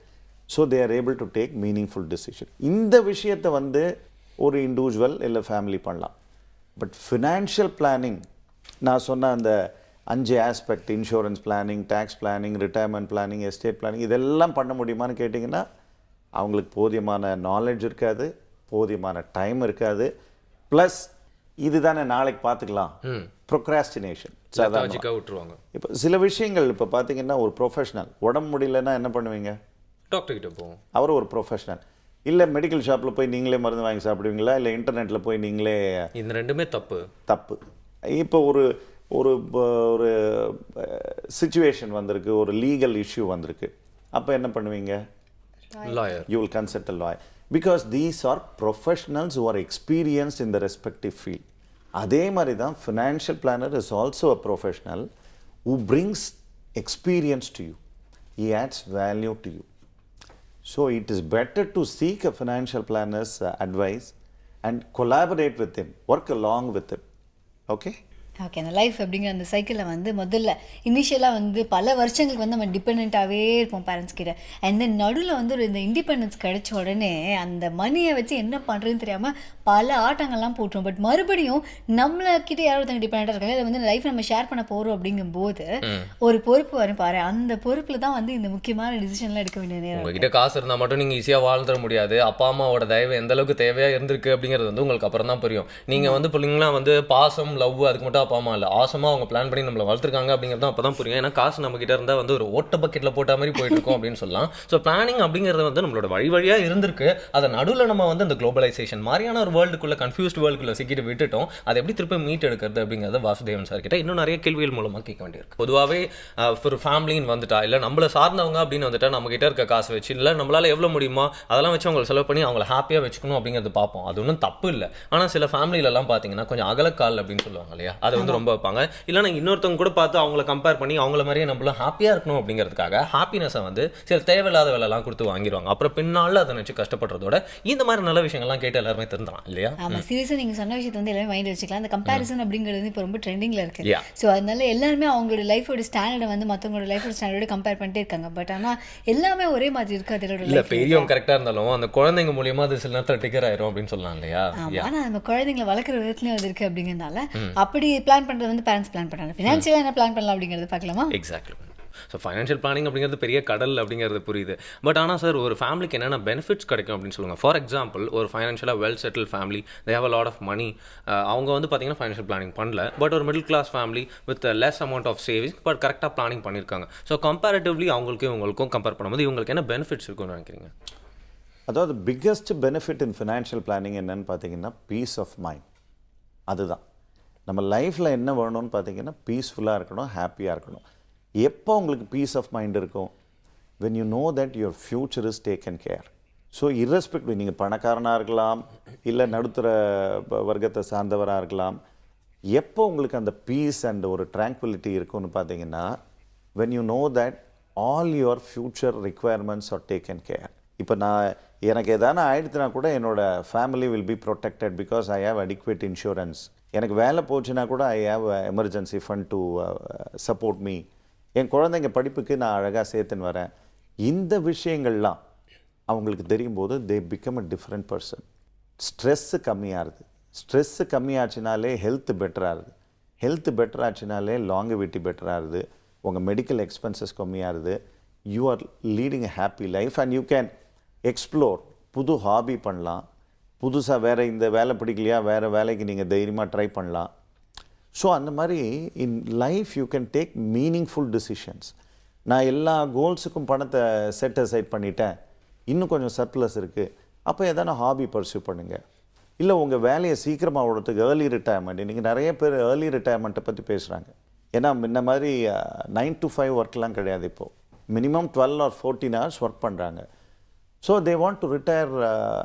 So they are able to take meaningful decision. இந்த விஷயத்தை வந்து ஒரு இண்டிவிஜுவல் இல்லை ஃபேமிலி பண்ணலாம். பட் ஃபினான்ஷியல் பிளானிங் நான் சொன்ன அந்த 5 aspect, insurance planning, tax planning, retirement planning, estate planning, இதெல்லாம் பண்ண முடியுமான்னு கேட்டிங்கன்னா அவங்களுக்கு போதியமான நாலேஜ் இருக்காது, போதியமான டைம் இருக்காது. ப்ளஸ் இது தானே நாளைக்கு பார்த்துக்கலாம், ப்ரொக்ராஸ்டினேஷன் விட்டுருவாங்க. இப்போ சில விஷயங்கள் இப்போ பார்த்தீங்கன்னா ஒரு ப்ரொஃபஷனல் உடம்பு முடியலன்னா என்ன பண்ணுவீங்க? டாக்டர் கிட்ட போவோம். அவர் ஒரு ப்ரொஃபஷனல். இல்லை மெடிக்கல் ஷாப்பில் போய் நீங்களே மருந்து வாங்கி சாப்பிடுவீங்களா, இல்லை இன்டர்நெட்டில் போய் நீங்களே? இந்த ரெண்டுமே தப்பு. இப்போ ஒரு ஒரு சிச்சுவேஷன் வந்திருக்கு, ஒரு லீகல் இஷ்யூ வந்திருக்கு. அப்போ என்ன பண்ணுவீங்க? Lawyer. You will consult a lawyer because these are professionals who are experienced in the respective field. அதே மாதிரி தான் financial planar is also a professional who brings experience to you. He adds value to you. So it is better to seek a financial planner's advice and collaborate with him, work along with him. Okay? Okay, அந்த life அப்படிங்கிற அந்த சைக்கிளில் வந்து முதல்ல இனிஷியலாக வந்து பல வருஷங்களுக்கு வந்து நம்ம டிபெண்ட்டாகவே இருப்போம் பேரண்ட்ஸ் கிட்ட. அண்ட் தென் நடுவில் வந்து ஒரு இந்த இண்டிபெண்டன்ஸ் கிடைச்ச உடனே அந்த மணியை வச்சு என்ன பண்ணுறதுன்னு தெரியாமல் பல ஆட்டங்கள்லாம் போட்டுரும். பட் மறுபடியும் நம்மளக்கிட்ட யாரோ ஒருத்தங்க டிபெண்டாக இருக்காங்க, அதை வந்து லைஃப் நம்ம ஷேர் பண்ண போகிறோம் அப்படிங்கும்போது ஒரு பொறுப்பு வரும் பாரு. அந்த பொறுப்பில் தான் வந்து இந்த முக்கியமான டிசிஷன்லாம் எடுக்க வேண்டிய நேரம். உங்ககிட்ட காசு இருந்தால் மட்டும் நீங்கள் ஈஸியாக வாழ்ந்துட முடியாது. அப்பா அம்மாவோட தயவு எந்த அளவுக்கு தேவையாக இருந்திருக்கு அப்படிங்கிறது வந்து உங்களுக்கு அப்புறம் தான் புரியும். நீங்கள் வந்து பிள்ளைங்களாம் வந்து பாசம் லவ் அதுக்கு மட்டும் அப்பா அம்மா இல்லை, ஆசமாக அவங்க பிளான் பண்ணி நம்மளை வளர்த்துருக்காங்க அப்படிங்கிறது அப்போ தான் புரியும். ஏன்னா காசு நம்ம கிட்ட இருந்தால் வந்து ஒரு ஓட்ட பக்கெட்டில் போட்ட மாதிரி போயிட்டு இருக்கோம் அப்படின்னு சொல்லலாம். ஸோ பிளானிங் அப்படிங்கிறது வந்து நம்மளோட வழியாக இருந்திருக்கு. அதை நடுவில் நம்ம வந்து இந்த குளோபலைசேஷன் மாதிரியான ஒரு வேர்ல்டுக்குள்ளே கன்ஃபியூஸ்ட் வேர்ல்டுக்குள்ளே சிக்கிட்டு விட்டுட்டோம். அதை எப்படி திருப்பி மீட் எடுக்கிறது அப்படிங்கிறத வாசுதேவன் சார் கிட்ட இன்னும் நிறைய கேள்விகள் மூலமாக கேட்க வேண்டியிருக்கு. பொதுவாகவே ஒரு ஃபேமிலின்னு வந்துட்டா இல்லை நம்மளை சார்ந்தவங்க அப்படின்னு வந்துட்டா நம்ம கிட்ட இருக்க காசு வச்சு இல்லை நம்மளால் எவ்வளோ முடியுமோ அதெல்லாம் வச்சு அவங்களை செலவு பண்ணி அவங்களை ஹாப்பியாக வச்சுக்கணும் அப்படிங்கிறது பார்ப்போம். அது ஒன்றும் தப்பு இல்லை. ஆனால் சில ஃபேமிலியிலலாம் பார்த்தீங்கன்னா கொஞ்சம் அகலக்கால் அப்படின்னு சொல்லுவாங்க இல்லையா, அதை வந்து ரொம்ப வைப்பாங்க. இல்லைனா இன்னொருத்தவங்க கூட பார்த்து அவங்கள கம்பேர் பண்ணி அவங்கள மாதிரியே நம்மளும் ஹாப்பியாக இருக்கணும் அப்படிங்கிறதுக்காக ஹாப்பினஸை வந்து சில தேவையில்லாத வேலைலாம் கொடுத்து வாங்கிடுவாங்க. அப்புறம் பின்னால் அதை நினச்சி கஷ்டப்படுறதோட இந்த மாதிரி நல்ல விஷயங்கள்லாம் கேட்டு எல்லாருமே தெரிஞ்சிடலாம் இல்லையா. ஆமாம், சீரியஸாக நீங்கள் சொன்ன விஷயத்தை வந்து எல்லாமே மைண்ட் வச்சுக்கலாம். அந்த கம்பேரிசன் அப்படிங்கிறது இப்போ ரொம்ப ட்ரெண்டிங்கில் இருக்குது. ஸோ அதனால எல்லாருமே அவங்களோட லைஃபோட ஸ்டாண்டர்டை வந்து மற்றவங்களோட லைஃபோட ஸ்டாண்டர்டோட கம்பேர் பண்ணிட்டே இருக்காங்க. பட் ஆனால் எல்லாமே ஒரே மாதிரி இருக்குது. அதோட இல்லை பெரியவங்க கரெக்டாக இருந்தாலும் அந்த குழந்தைங்க மூலியமாக அது சில நேரத்தில் டிக்கர் ஆயிரும் அப்படின்னு சொல்லலாம் இல்லையா. ஆனால் நம்ம குழந்தைங்களை வளர்க்குற விதத்துலையும் அது இருக்குது அப்படிங்கிறதுனால அப்படி பிளான் பண்ணுறது வந்து பேரண்ட்ஸ் பிளான் பண்ணுறாங்க. ஃபினான்ஷியலாக என்ன பிளான் பண்ணலாம் அப்படிங்கிறது பார்க்கலாமா? எக்ஸாக்ட்லி. ஸோ ஃபைனான்ஷியல் பிளானிங் அப்படிங்கிறது பெரிய கடல் அப்படிங்கிறது புரியுது. பட் ஆனால் சார் ஒரு ஃபேமிலிக்கு என்னென்ன பெனிஃபிட்ஸ் கிடைக்கும் அப்படின்னு சொல்லுங்கள். ஃபார் எக்ஸாம்பிள் ஒரு ஃபைனான்ஷியலாக well settled family, they have a lot of money. அவங்க வந்து பார்த்தீங்கன்னா ஃபைனான்ஷியல் பிளானிங் பண்ணல. பட் ஒரு middle class family with less amount of savings but கரெக்டாக பிளானிங் பண்ணியிருக்காங்க. ஸோ கம்பேரிட்டிவ்லி அவங்களுக்கும் கம்பேர் பண்ணும்போது இவங்களுக்கு என்ன பெனிஃபிட்ஸ் இருக்குன்னு நினைக்கிறீங்க? அதாவது biggest benefit in financial planning என்னன்னு பார்த்தீங்கன்னா பீஸ் ஆஃப் மைண்ட். அதுதான் நம்ம லைஃப்பில் என்ன வேணும்னு பார்த்தீங்கன்னா பீஸ்ஃபுல்லாக இருக்கணும், ஹாப்பியாக இருக்கணும். எப்போ உங்களுக்கு பீஸ் ஆஃப் மைண்ட் இருக்கும்? when you know that your future is taken care. So irrespective நீங்கள் பணக்காரனாக இருக்கலாம் இல்லை நடுத்தர வர்க்கத்தை சார்ந்தவராக இருக்கலாம், எப்போ உங்களுக்கு அந்த பீஸ் அண்ட் ஒரு ட்ராங்குவிலிட்டி இருக்கும்னு பார்த்தீங்கன்னா when you know that all your future requirements are taken care. இப்போ எனக்கு எதான ஆயிடுச்சுனா கூட என்னோடய family will be protected because I have adequate insurance. எனக்கு வேலை போச்சுன்னா கூட I have emergency fund to support me. என் குழந்தைங்க படிப்புக்கு நான் அழகாக சேர்த்துன்னு வரேன். இந்த விஷயங்கள்லாம் அவங்களுக்கு தெரியும் போது they become a different person. Stress கம்மியாகுது. ஸ்ட்ரெஸ்ஸு கம்மியாச்சுனாலே ஹெல்த் பெட்டராகுது. ஹெல்த் பெட்டராச்சுனாலே லாங்கிவிட்டி பெட்டராகுது. உங்கள் மெடிக்கல் எக்ஸ்பென்சஸ் கம்மியாகுது. You are leading a happy life and you can explore. புது ஹாபி பண்ணலாம். புதுசாக வேறு இந்த வேலை பிடிக்கலையா வேறு வேலைக்கு நீங்கள் தைரியமாக ட்ரை பண்ணலாம். ஸோ அந்த மாதிரி in life you can take meaningful decisions. நான் எல்லா கோல்ஸுக்கும் பணத்தை செட் அசைட் பண்ணிட்டேன், இன்னும் கொஞ்சம் சர்ப்ளஸ் இருக்குது, அப்போ எதனா ஹாபி பர்சியூ பண்ணுங்கள். இல்லை உங்கள் வேலையை சீக்கிரமாக விடுறதுக்கு ஏர்லி ரிட்டையர்மெண்ட். இன்றைக்கி நிறைய பேர் ஏர்லி ரிட்டையர்மெண்ட்டை பற்றி பேசுகிறாங்க. ஏன்னா முன்ன மாதிரி 9 to 5 ஒர்க்லாம் கிடையாது. இப்போது மினிமம் 12 or 14 hours ஒர்க் பண்ணுறாங்க. So they want to retire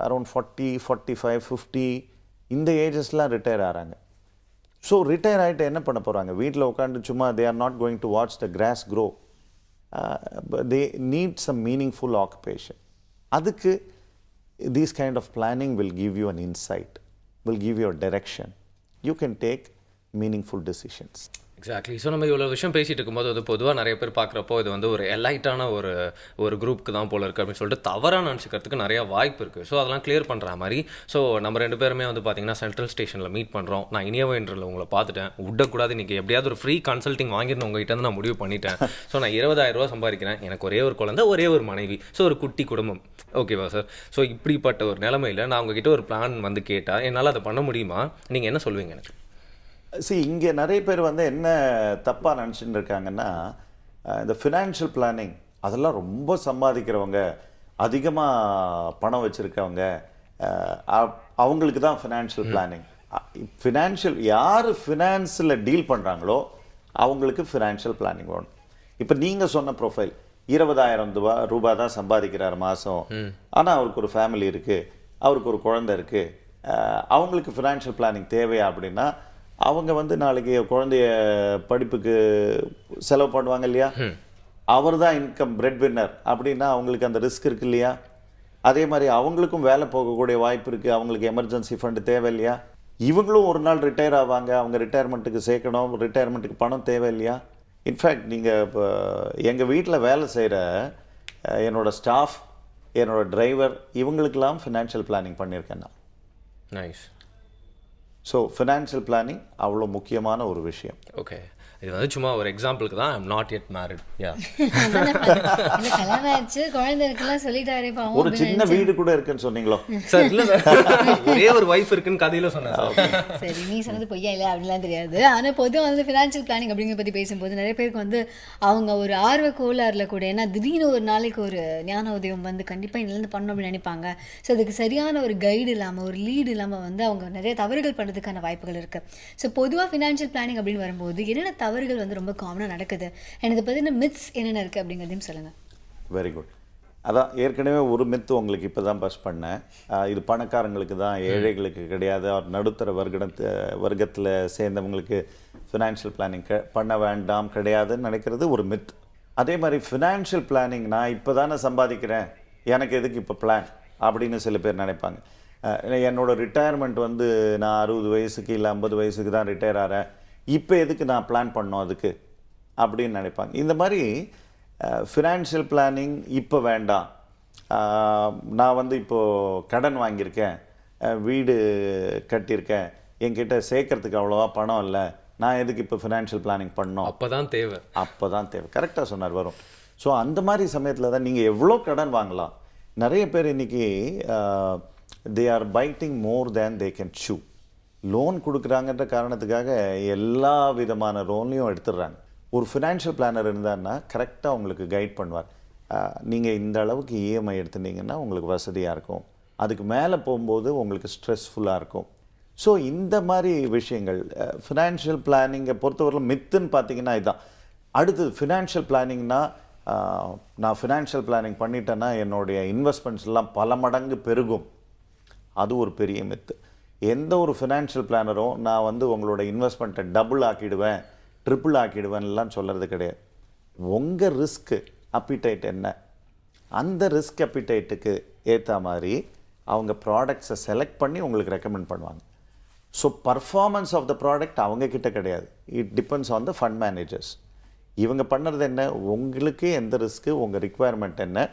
around 40, 45, 50 இந்த ஏஜஸ்லாம் ரிட்டையர் ஆகிறாங்க. ஸோ ரிட்டையர் ஆகிட்டு என்ன பண்ண போகிறாங்க? வீட்டில் உட்காந்து சும்மா they are not going to watch the grass grow. They need some meaningful occupation. அதுக்கு these kind of planning will give you an insight, will give you a direction. You can take meaningful decisions. Exactly. So நம்ம இவ்வளோ விஷயம் பேசிகிட்டு இருக்கும்போது வந்து பொதுவாக நிறைய பேர் பார்க்குறப்போ இது வந்து ஒரு எலைட்டான ஒரு குரூப்புக்கு தான் போல இருக்குது அப்படின்னு சொல்லிட்டு தவறாக நினச்சிக்கிறதுக்கு நிறையா வாய்ப்பு இருக்குது. ஸோ அதெல்லாம் கிளியர் பண்ணுற மாதிரி ஸோ நம்ம 2 பேருமே வந்து பார்த்திங்கன்னா சென்ட்ரல் ஸ்டேஷனில் மீட் பண்ணுறோம். நான் இனியவோ இன்டர்வியூவில் உங்களை பார்த்துட்டேன். விடக்கூடாது இன்றைக்கி எப்படியாவது ஒரு ஃப்ரீ கன்சல்ட்டிங் வாங்கிட்டு உங்ககிட்ட வந்து நான் முடிவு பண்ணிட்டேன். ஸோ நான் 20,000 ரூபா சம்பாதிக்கிறேன், எனக்கு ஒரே ஒரு குழந்தை, ஒரே ஒரு மனைவி, ஸோ ஒரு குட்டி குடும்பம். ஓகேவா சார்? ஸோ இப்படிப்பட்ட ஒரு நிலைமையில் நான் உங்ககிட்ட ஒரு பிளான் வந்து கேட்டால் என்னால் அதை பண்ண முடியுமா? நீங்கள் என்ன சொல்லுவீங்க எனக்கு? இங்கே நிறைய பேர் வந்து என்ன தப்பாக நினச்சிட்டு இருக்காங்கன்னா, இந்த ஃபினான்ஷியல் பிளானிங் அதெல்லாம் ரொம்ப சம்பாதிக்கிறவங்க, அதிகமாக பணம் வச்சுருக்கவங்க, அவங்களுக்கு தான் ஃபினான்ஷியல் பிளானிங். யார் ஃபினான்ஸில் டீல் பண்ணுறாங்களோ அவங்களுக்கு ஃபினான்ஷியல் பிளானிங் வேணும். இப்போ நீங்கள் சொன்ன ப்ரொஃபைல் 20,000 ரூபாய் தான் சம்பாதிக்கிறார் மாதம், ஆனால் அவருக்கு ஒரு ஃபேமிலி இருக்குது, அவருக்கு ஒரு குழந்தை இருக்குது, அவங்களுக்கு ஃபினான்ஷியல் பிளானிங் தேவையா அப்படின்னா அவங்க வந்து நாளைக்கு குழந்தைய படிப்புக்கு செலவு பண்ணுவாங்க இல்லையா, அவர் தான் இன்கம் பிரெட் வின்னர் அப்படின்னா அவங்களுக்கு அந்த ரிஸ்க் இருக்கு இல்லையா. அதே மாதிரி அவங்களுக்கும் வேலை போகக்கூடிய வாய்ப்பு இருக்குது, அவங்களுக்கு எமர்ஜென்சி ஃபண்டு தேவை இல்லையா. இவங்களும் ஒரு நாள் ரிட்டையர் ஆவாங்க, அவங்க ரிட்டையர்மெண்ட்டுக்கு சேர்க்கணும், ரிட்டையர்மெண்ட்டுக்கு பணம் தேவை இல்லையா? இன்ஃபேக்ட் நீங்கள் இப்போ எங்கள் வீட்டில் வேலை செய்கிற என்னோடய ஸ்டாஃப், என்னோடய டிரைவர், இவங்களுக்கெல்லாம் ஃபினான்ஷியல் பிளானிங் பண்ணியிருக்கேன் நான். நைஸ். ஸோ ஃபினான்ஷியல் பிளானிங் அவ்வளோ முக்கியமான ஒரு விஷயம். ஓகே, இது வந்து சும்மா ஒரு எக்ஸாம்பிளுக்கு தான். I'm not yet married. யா, கல்யாணம் ஆச்சு, குழந்தை இருக்குலாம் சொல்லிட்டாரே பாவம். ஒரு சின்ன வீடு கூட இருக்குன்னு சொன்னீங்களோ சார்? இல்லை சார், ஒரே ஒரு ஒய்ஃப் இருக்குன்னு கதையில சொன்னேன். சரி, நீ சொன்னது பொய்யா இல்லை அப்படிலாம் தெரியாது. ஆனால் பொதுவாக வந்து ஃபினான்ஷியல் பிளானிங் அப்படிங்கிற பற்றி பேசும்போது நிறைய பேருக்கு வந்து அவங்க ஒரு ஆர்வ கோளாறுல கூட, ஏன்னா திடீர்னு ஒரு நாளைக்கு ஒரு ஞான உதயம் வந்து கண்டிப்பாக இதுலேருந்து பண்ணணும் அப்படின்னு நினைப்பாங்க. ஸோ அதுக்கு சரியான ஒரு கைடு இல்லாமல், ஒரு லீடு இல்லாமல் வந்து அவங்க நிறைய தவறுகள் பண்ணுறதுக்கான வாய்ப்புகள் இருக்குது. ஸோ பொதுவாக ஃபினான்ஷியல் பிளானிங் அப்படின்னு வரும்போது என்னென்ன தவறுகள் வந்து ரொம்ப காமனாக நடக்குது, எனக்கு பற்றின மித்ஸ் என்னென்ன இருக்குது அப்படிங்கிறதையும் சொல்லுங்கள். Very good. அதான் ஏற்கனவே ஒரு மித்து உங்களுக்கு இப்போ தான் பஸ் பண்ணேன். இது பணக்காரங்களுக்கு தான், ஏழைகளுக்கு கிடையாது, நடுத்தர வர்க்கத்தில் சேர்ந்தவங்களுக்கு ஃபினான்ஷியல் பிளானிங் பண்ண வேண்டாம் கிடையாதுன்னு நினைக்கிறது ஒரு மித். அதே மாதிரி ஃபினான்ஷியல் பிளானிங், நான் இப்போ தானே சம்பாதிக்கிறேன், எனக்கு எதுக்கு இப்போ பிளான் அப்படின்னு சில பேர் நினைப்பாங்க. என்னோடய ரிட்டையர்மெண்ட் வந்து நான் 60 வயசுக்கு இல்லை 50 வயசுக்கு தான் ரிட்டையர் ஆகிறேன், இப்போ எதுக்கு நான் பிளான் பண்ணோம் அதுக்கு அப்படின்னு நினைப்பாங்க. இந்த மாதிரி ஃபினான்ஷியல் பிளானிங் இப்போ வேண்டாம், நான் வந்து இப்போது கடன் வாங்கியிருக்கேன், வீடு கட்டியிருக்கேன், என்கிட்ட சேர்க்கறதுக்கு அவ்வளோவா பணம் இல்லை, நான் எதுக்கு இப்போ ஃபினான்ஷியல் பிளானிங் பண்ணோம், அப்போ தான் தேவை. கரெக்டாக சொன்னார் வரும். ஸோ அந்த மாதிரி சமயத்தில் தான் நீங்கள் எவ்வளோ கடன் வாங்கலாம். நிறைய பேர் இன்றைக்கி தே ஆர் பைட்டிங் more than they can chew. Loan கொடுக்குறாங்கன்ற காரணத்துக்காக எல்லா விதமான லோன்லையும் எடுத்துடுறாங்க. ஒரு ஃபினான்ஷியல் பிளானர் இருந்தாருன்னா கரெக்டாக உங்களுக்கு கைட் பண்ணுவார். நீங்கள் இந்த அளவுக்கு இஎம்ஐ எடுத்துட்டீங்கன்னா உங்களுக்கு வசதியாக இருக்கும், அதுக்கு மேலே போகும்போது உங்களுக்கு ஸ்ட்ரெஸ்ஃபுல்லாக இருக்கும். ஸோ இந்த மாதிரி விஷயங்கள் ஃபினான்ஷியல் பிளானிங்கை பொறுத்தவரையில் மித்துன்னு பார்த்தீங்கன்னா இதுதான். அடுத்தது ஃபினான்ஷியல் பிளானிங்னா, நான் ஃபினான்ஷியல் பிளானிங் பண்ணிட்டேன்னா என்னுடைய இன்வெஸ்ட்மெண்ட்ஸ்லாம் பல மடங்கு பெருகும். அது ஒரு பெரிய மித்து. எந்த ஒரு ஃபினான்ஷியல் பிளானரும் நான் வந்து உங்களோட இன்வெஸ்ட்மெண்ட்டை டபுள் ஆக்கிடுவேன், ட்ரிபிள் ஆக்கிடுவேன்லாம் சொல்கிறது கிடையாது. உங்கள் ரிஸ்க்கு அப்பிடைட் என்ன, அந்த ரிஸ்க் அப்பிடைட்டுக்கு ஏற்ற மாதிரி அவங்க ப்ராடக்ட்ஸை செலக்ட் பண்ணி உங்களுக்கு ரெக்கமெண்ட் பண்ணுவாங்க. So performance of the product அவங்கக்கிட்ட கிடையாது, it depends on the fund managers. இவங்க பண்ணுறது என்ன, உங்களுக்கு எந்த ரிஸ்க்கு, உங்கள் ரிக்குவயர்மெண்ட் என்ன,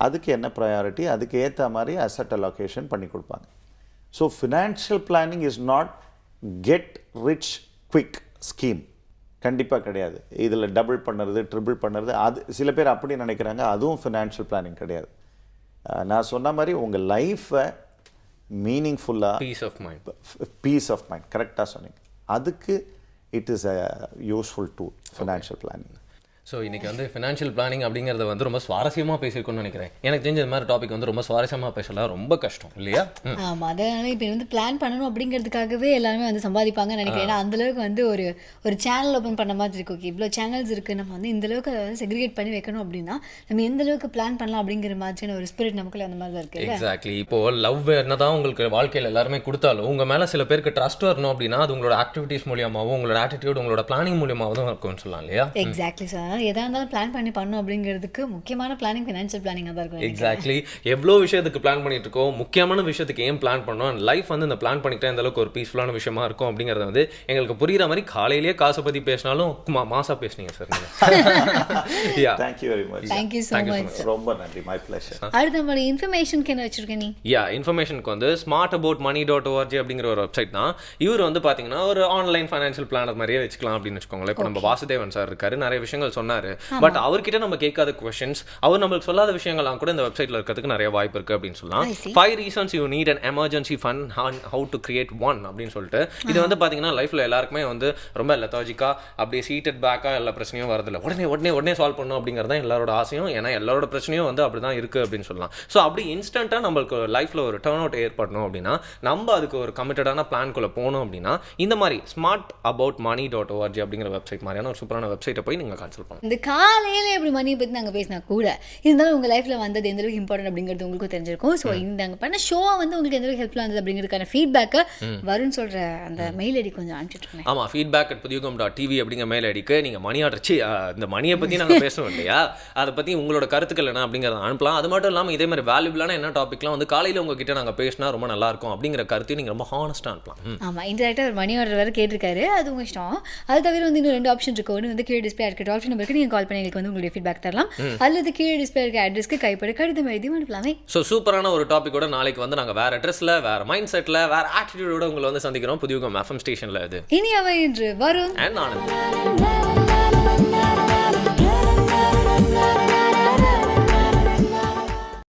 அதுக்கு என்ன ப்ரையாரிட்டி, அதுக்கு ஏற்ற மாதிரி அசட் அலோகேஷன் பண்ணி கொடுப்பாங்க. So financial planning is not get rich quick scheme, கண்டிப்பாக கிடையாது. இதில் டபுள் பண்ணுறது, ட்ரிபிள் பண்ணுறது, அது சில பேர் அப்படி நினைக்கிறாங்க, அதுவும் ஃபினான்ஷியல் பிளானிங் கிடையாது. நான் சொன்ன மாதிரி உங்கள் லைஃப்பை மீனிங்ஃபுல்லாக, பீஸ் ஆஃப் மைண்ட் கரெக்டாக சொன்னீங்க, அதுக்கு it is a useful tool financial planning. So இன்றைக்கி வந்து ஃபினான்ஷியல் பிளானிங் அப்படிங்கிறத வந்து ரொம்ப சுவாரஸ்யமாக பேசியிருக்கோன்னு நினைக்கிறேன். எனக்கு தெரிஞ்ச மாதிரி டாபிக் வந்து ரொம்ப சுவாரஸ்யமாக பேசலாம், ரொம்ப கஷ்டம் இல்லையா? ஆமாம், அதனால இப்போ வந்து பிளான் பண்ணணும் அப்படிங்கிறதுக்காகவே எல்லாருமே வந்து சம்பாதிப்பாங்கன்னு நினைக்கிறேன். ஏன்னா அந்தளவுக்கு வந்து ஒரு சேனல் ஓப்பன் பண்ண மாதிரி இருக்கு. ஓகே, இவ்வளோ சேனல்ஸ் இருக்குது, நம்ம வந்து இந்தளவுக்கு அதை வந்து செக்ரிகேட் பண்ணி வைக்கணும் அப்படின்னா நம்ம எந்த அளவுக்கு பிளான் பண்ணலாம் அப்படிங்கிற மாதிரியான ஒரு ஸ்பிரிட் நமக்குள்ள அந்த மாதிரி தான் இருக்குது. எக்ஸாக்ட்லி. இப்போது லவ் என்னதான் உங்களுக்கு வாழ்க்கையில் எல்லாருமே கொடுத்தாலும் உங்கள் மேலே சில பேருக்கு ட்ரஸ்ட் வரணும் அப்படின்னா அது உங்களோட ஆக்டிவிட்டீஸ் மூலியமாகவும், உங்களோட ஆட்டிடியூட், உங்களோட பிளானிங் மூலியமாகவும் தான் இருக்கும்னு சொல்லலாம் இல்லையா? Exactly sir. எதாக இருந்தாலும் பிளான் பண்ணி பண்ணணும் அப்படிங்கிறதுக்கு முக்கியமான பிளானிங் ஃபினான்ஷியல் பிளானிங்காக தான் இருக்கும். எக்ஸாக்ட்லி. எவ்வளோ விஷயத்துக்கு பிளான் பண்ணிட்டு இருக்கோம், முக்கியமான விஷயத்துக்கு ஏன் பிளான் பண்ணோம், அண்ட் லைஃப் வந்து இந்த பிளான் பண்ணிக்கிட்டே இந்த அளவுக்கு ஒரு பீஸ்ஃபுல்லான விஷயமா இருக்கும் அப்படிங்கிறத வந்து எங்களுக்கு புரியுற மாதிரி காலையிலேயே காசை பற்றி பேசினாலும் மாசா பேசுனீங்க sir. Thank you very much. Thank you so much. ரொம்ப நன்றி. My pleasure. அடுத்த நம்மளோட இன்ஃபர்மேஷனுக்கு என்ன வச்சிருக்கேன் நீ? இன்ஃபர்மேஷனுக்கு வந்து smartaboutmoney.org அப்படிங்கிற ஒரு வெப்சைட் தான். இவர் வந்து பார்த்தீங்கன்னா ஒரு ஆன்லைன் ஃபைனான்ஷியல் பிளானர் மாதிரியே வச்சுக்கலாம் அப்படின்னு வச்சுக்கோங்களேன். இப்போ நம்ம வாசுதேவன் சார் இருக்காரு, நிறைய விஷயங்கள் சொன்னார். பட் அவர்கிட்ட நம்ம கேட்காத கொஸ்டின்ஸ், அவர் நம்மளுக்கு சொல்லாத விஷயங்கள்லாம் கூட இந்த வெப்சைட்ல இருக்கிறதுக்கு நிறைய வாய்ப்பு இருக்கு அப்படின்னு சொல்லலாம். 5 reasons you need an emergency fund and how to create one அப்படின்னு சொல்லிட்டு. இது வந்து பாத்தீங்கன்னா லைஃப்ல எல்லாருக்குமே வந்து ரொம்ப லெத்தாஜிக்கா அப்படியே சீட்டட் பேக்கா எல்லா பிரச்சனையும் வரதில்லை, உடனே சால்வ் பண்ணணும் அப்படிங்கிறது தான் எல்லாரோட ஆசையும். ஏன்னா எல்லாரோட பிரச்சனையும் வந்து அப்படிதான் இருக்கு அப்படின்னு சொல்லலாம். ஸோ அப்படி இன்ஸ்டன்ட்டா நம்மளுக்கு லைஃப்ல ஒரு டர்ன் அவுட் ஏற்படணும் அப்படின்னா நம்ம அதுக்கு ஒரு கமிட்டடான பிளான்குள்ள போகணும் அப்படின்னா இந்த மாதிரி smartaboutmoney.org அப்படிங்கிற வெப்சைட் மாதிரியான ஒரு சூப்பரான வெப்சைட்டை போய் நீங்க கன்சல்ட் பண்ணலாம். இந்த காலையில் எப்படி மணியை பற்றி நாங்கள் பேசினா கூட இருந்தாலும் உங்கள் லைஃப்பில் வந்தது எந்த அளவுக்கு இம்பார்ட்டன்ட் அப்படிங்கிறது உங்களுக்கும் தெரிஞ்சிருக்கும். ஸோ இந்த நாங்கள் பண்ண ஷோ வந்து உங்களுக்கு எந்த அளவுக்கு ஹெல்ப்ஃபுல்லாக இருந்தது அப்படிங்கிறதுக்கான ஃபீட்பேக்கை வருண் சொல்கிற அந்த மெயில் ஐடி கொஞ்சம் அனுப்பிச்சுட்ருக்கேன். ஆமாம், feedback@pudiyugam.tv அப்படிங்கிற மெயில் ஐடிக்கு நீங்கள் மணி ஆர்டர் இந்த மணியை பற்றி நாங்கள் பேசணும் இல்லையா, அதை பற்றி உங்களோட கருத்துக்கள் என்ன அப்படிங்கிறத அனுப்பலாம். அது மட்டும் இல்லாமல் இதே மாதிரி வேல்யூபிளான என்ன டாப்பிக்லாம் வந்து காலையில் உங்ககிட்ட நாங்கள் பேசினா ரொம்ப நல்லாயிருக்கும் அப்படிங்கிற கருத்தையும் நீங்கள் ரொம்ப ஹானஸ்ட்டாக அனுப்பலாம். ஆமாம், இன்டெரக்டாக ஒரு மணி ஆர்டர் வேறு கேட்டிருக்காரு, அது உங்கள் இஷ்டம். அது தவிர வந்து இன்னும் 2 ஆப்ஷன் இருக்கு. ஒன்று வந்து கீழே டிஸ்பிளே இருக்க டோல் ஃப்ரீ நம்பருக்கு நீங்கள் கால் பண்ணி எங்களுக்கு வந்து உங்களுடைய ஃபீட்பேக் தரலாம், அல்லது கீழே டிஸ்பிளே இருக்க அட்ரஸ்க்கு கைப்பட கடிதம் எழுதி அனுப்பலாமே. ஸோ சூப்பரான ஒரு டாப்பிக்கோட நாளைக்கு வந்து நாங்கள் வேறு அட்ரஸில், வேறு மைண்ட் செட்டில், வேறு ஆட்டிடியூடோட உங்களை வந்து சந்திக்கிறோம் புதிய FM ஸ்டேஷனில். இது இனி அவை என்று வருண் அண்ட் ஆனந்த்.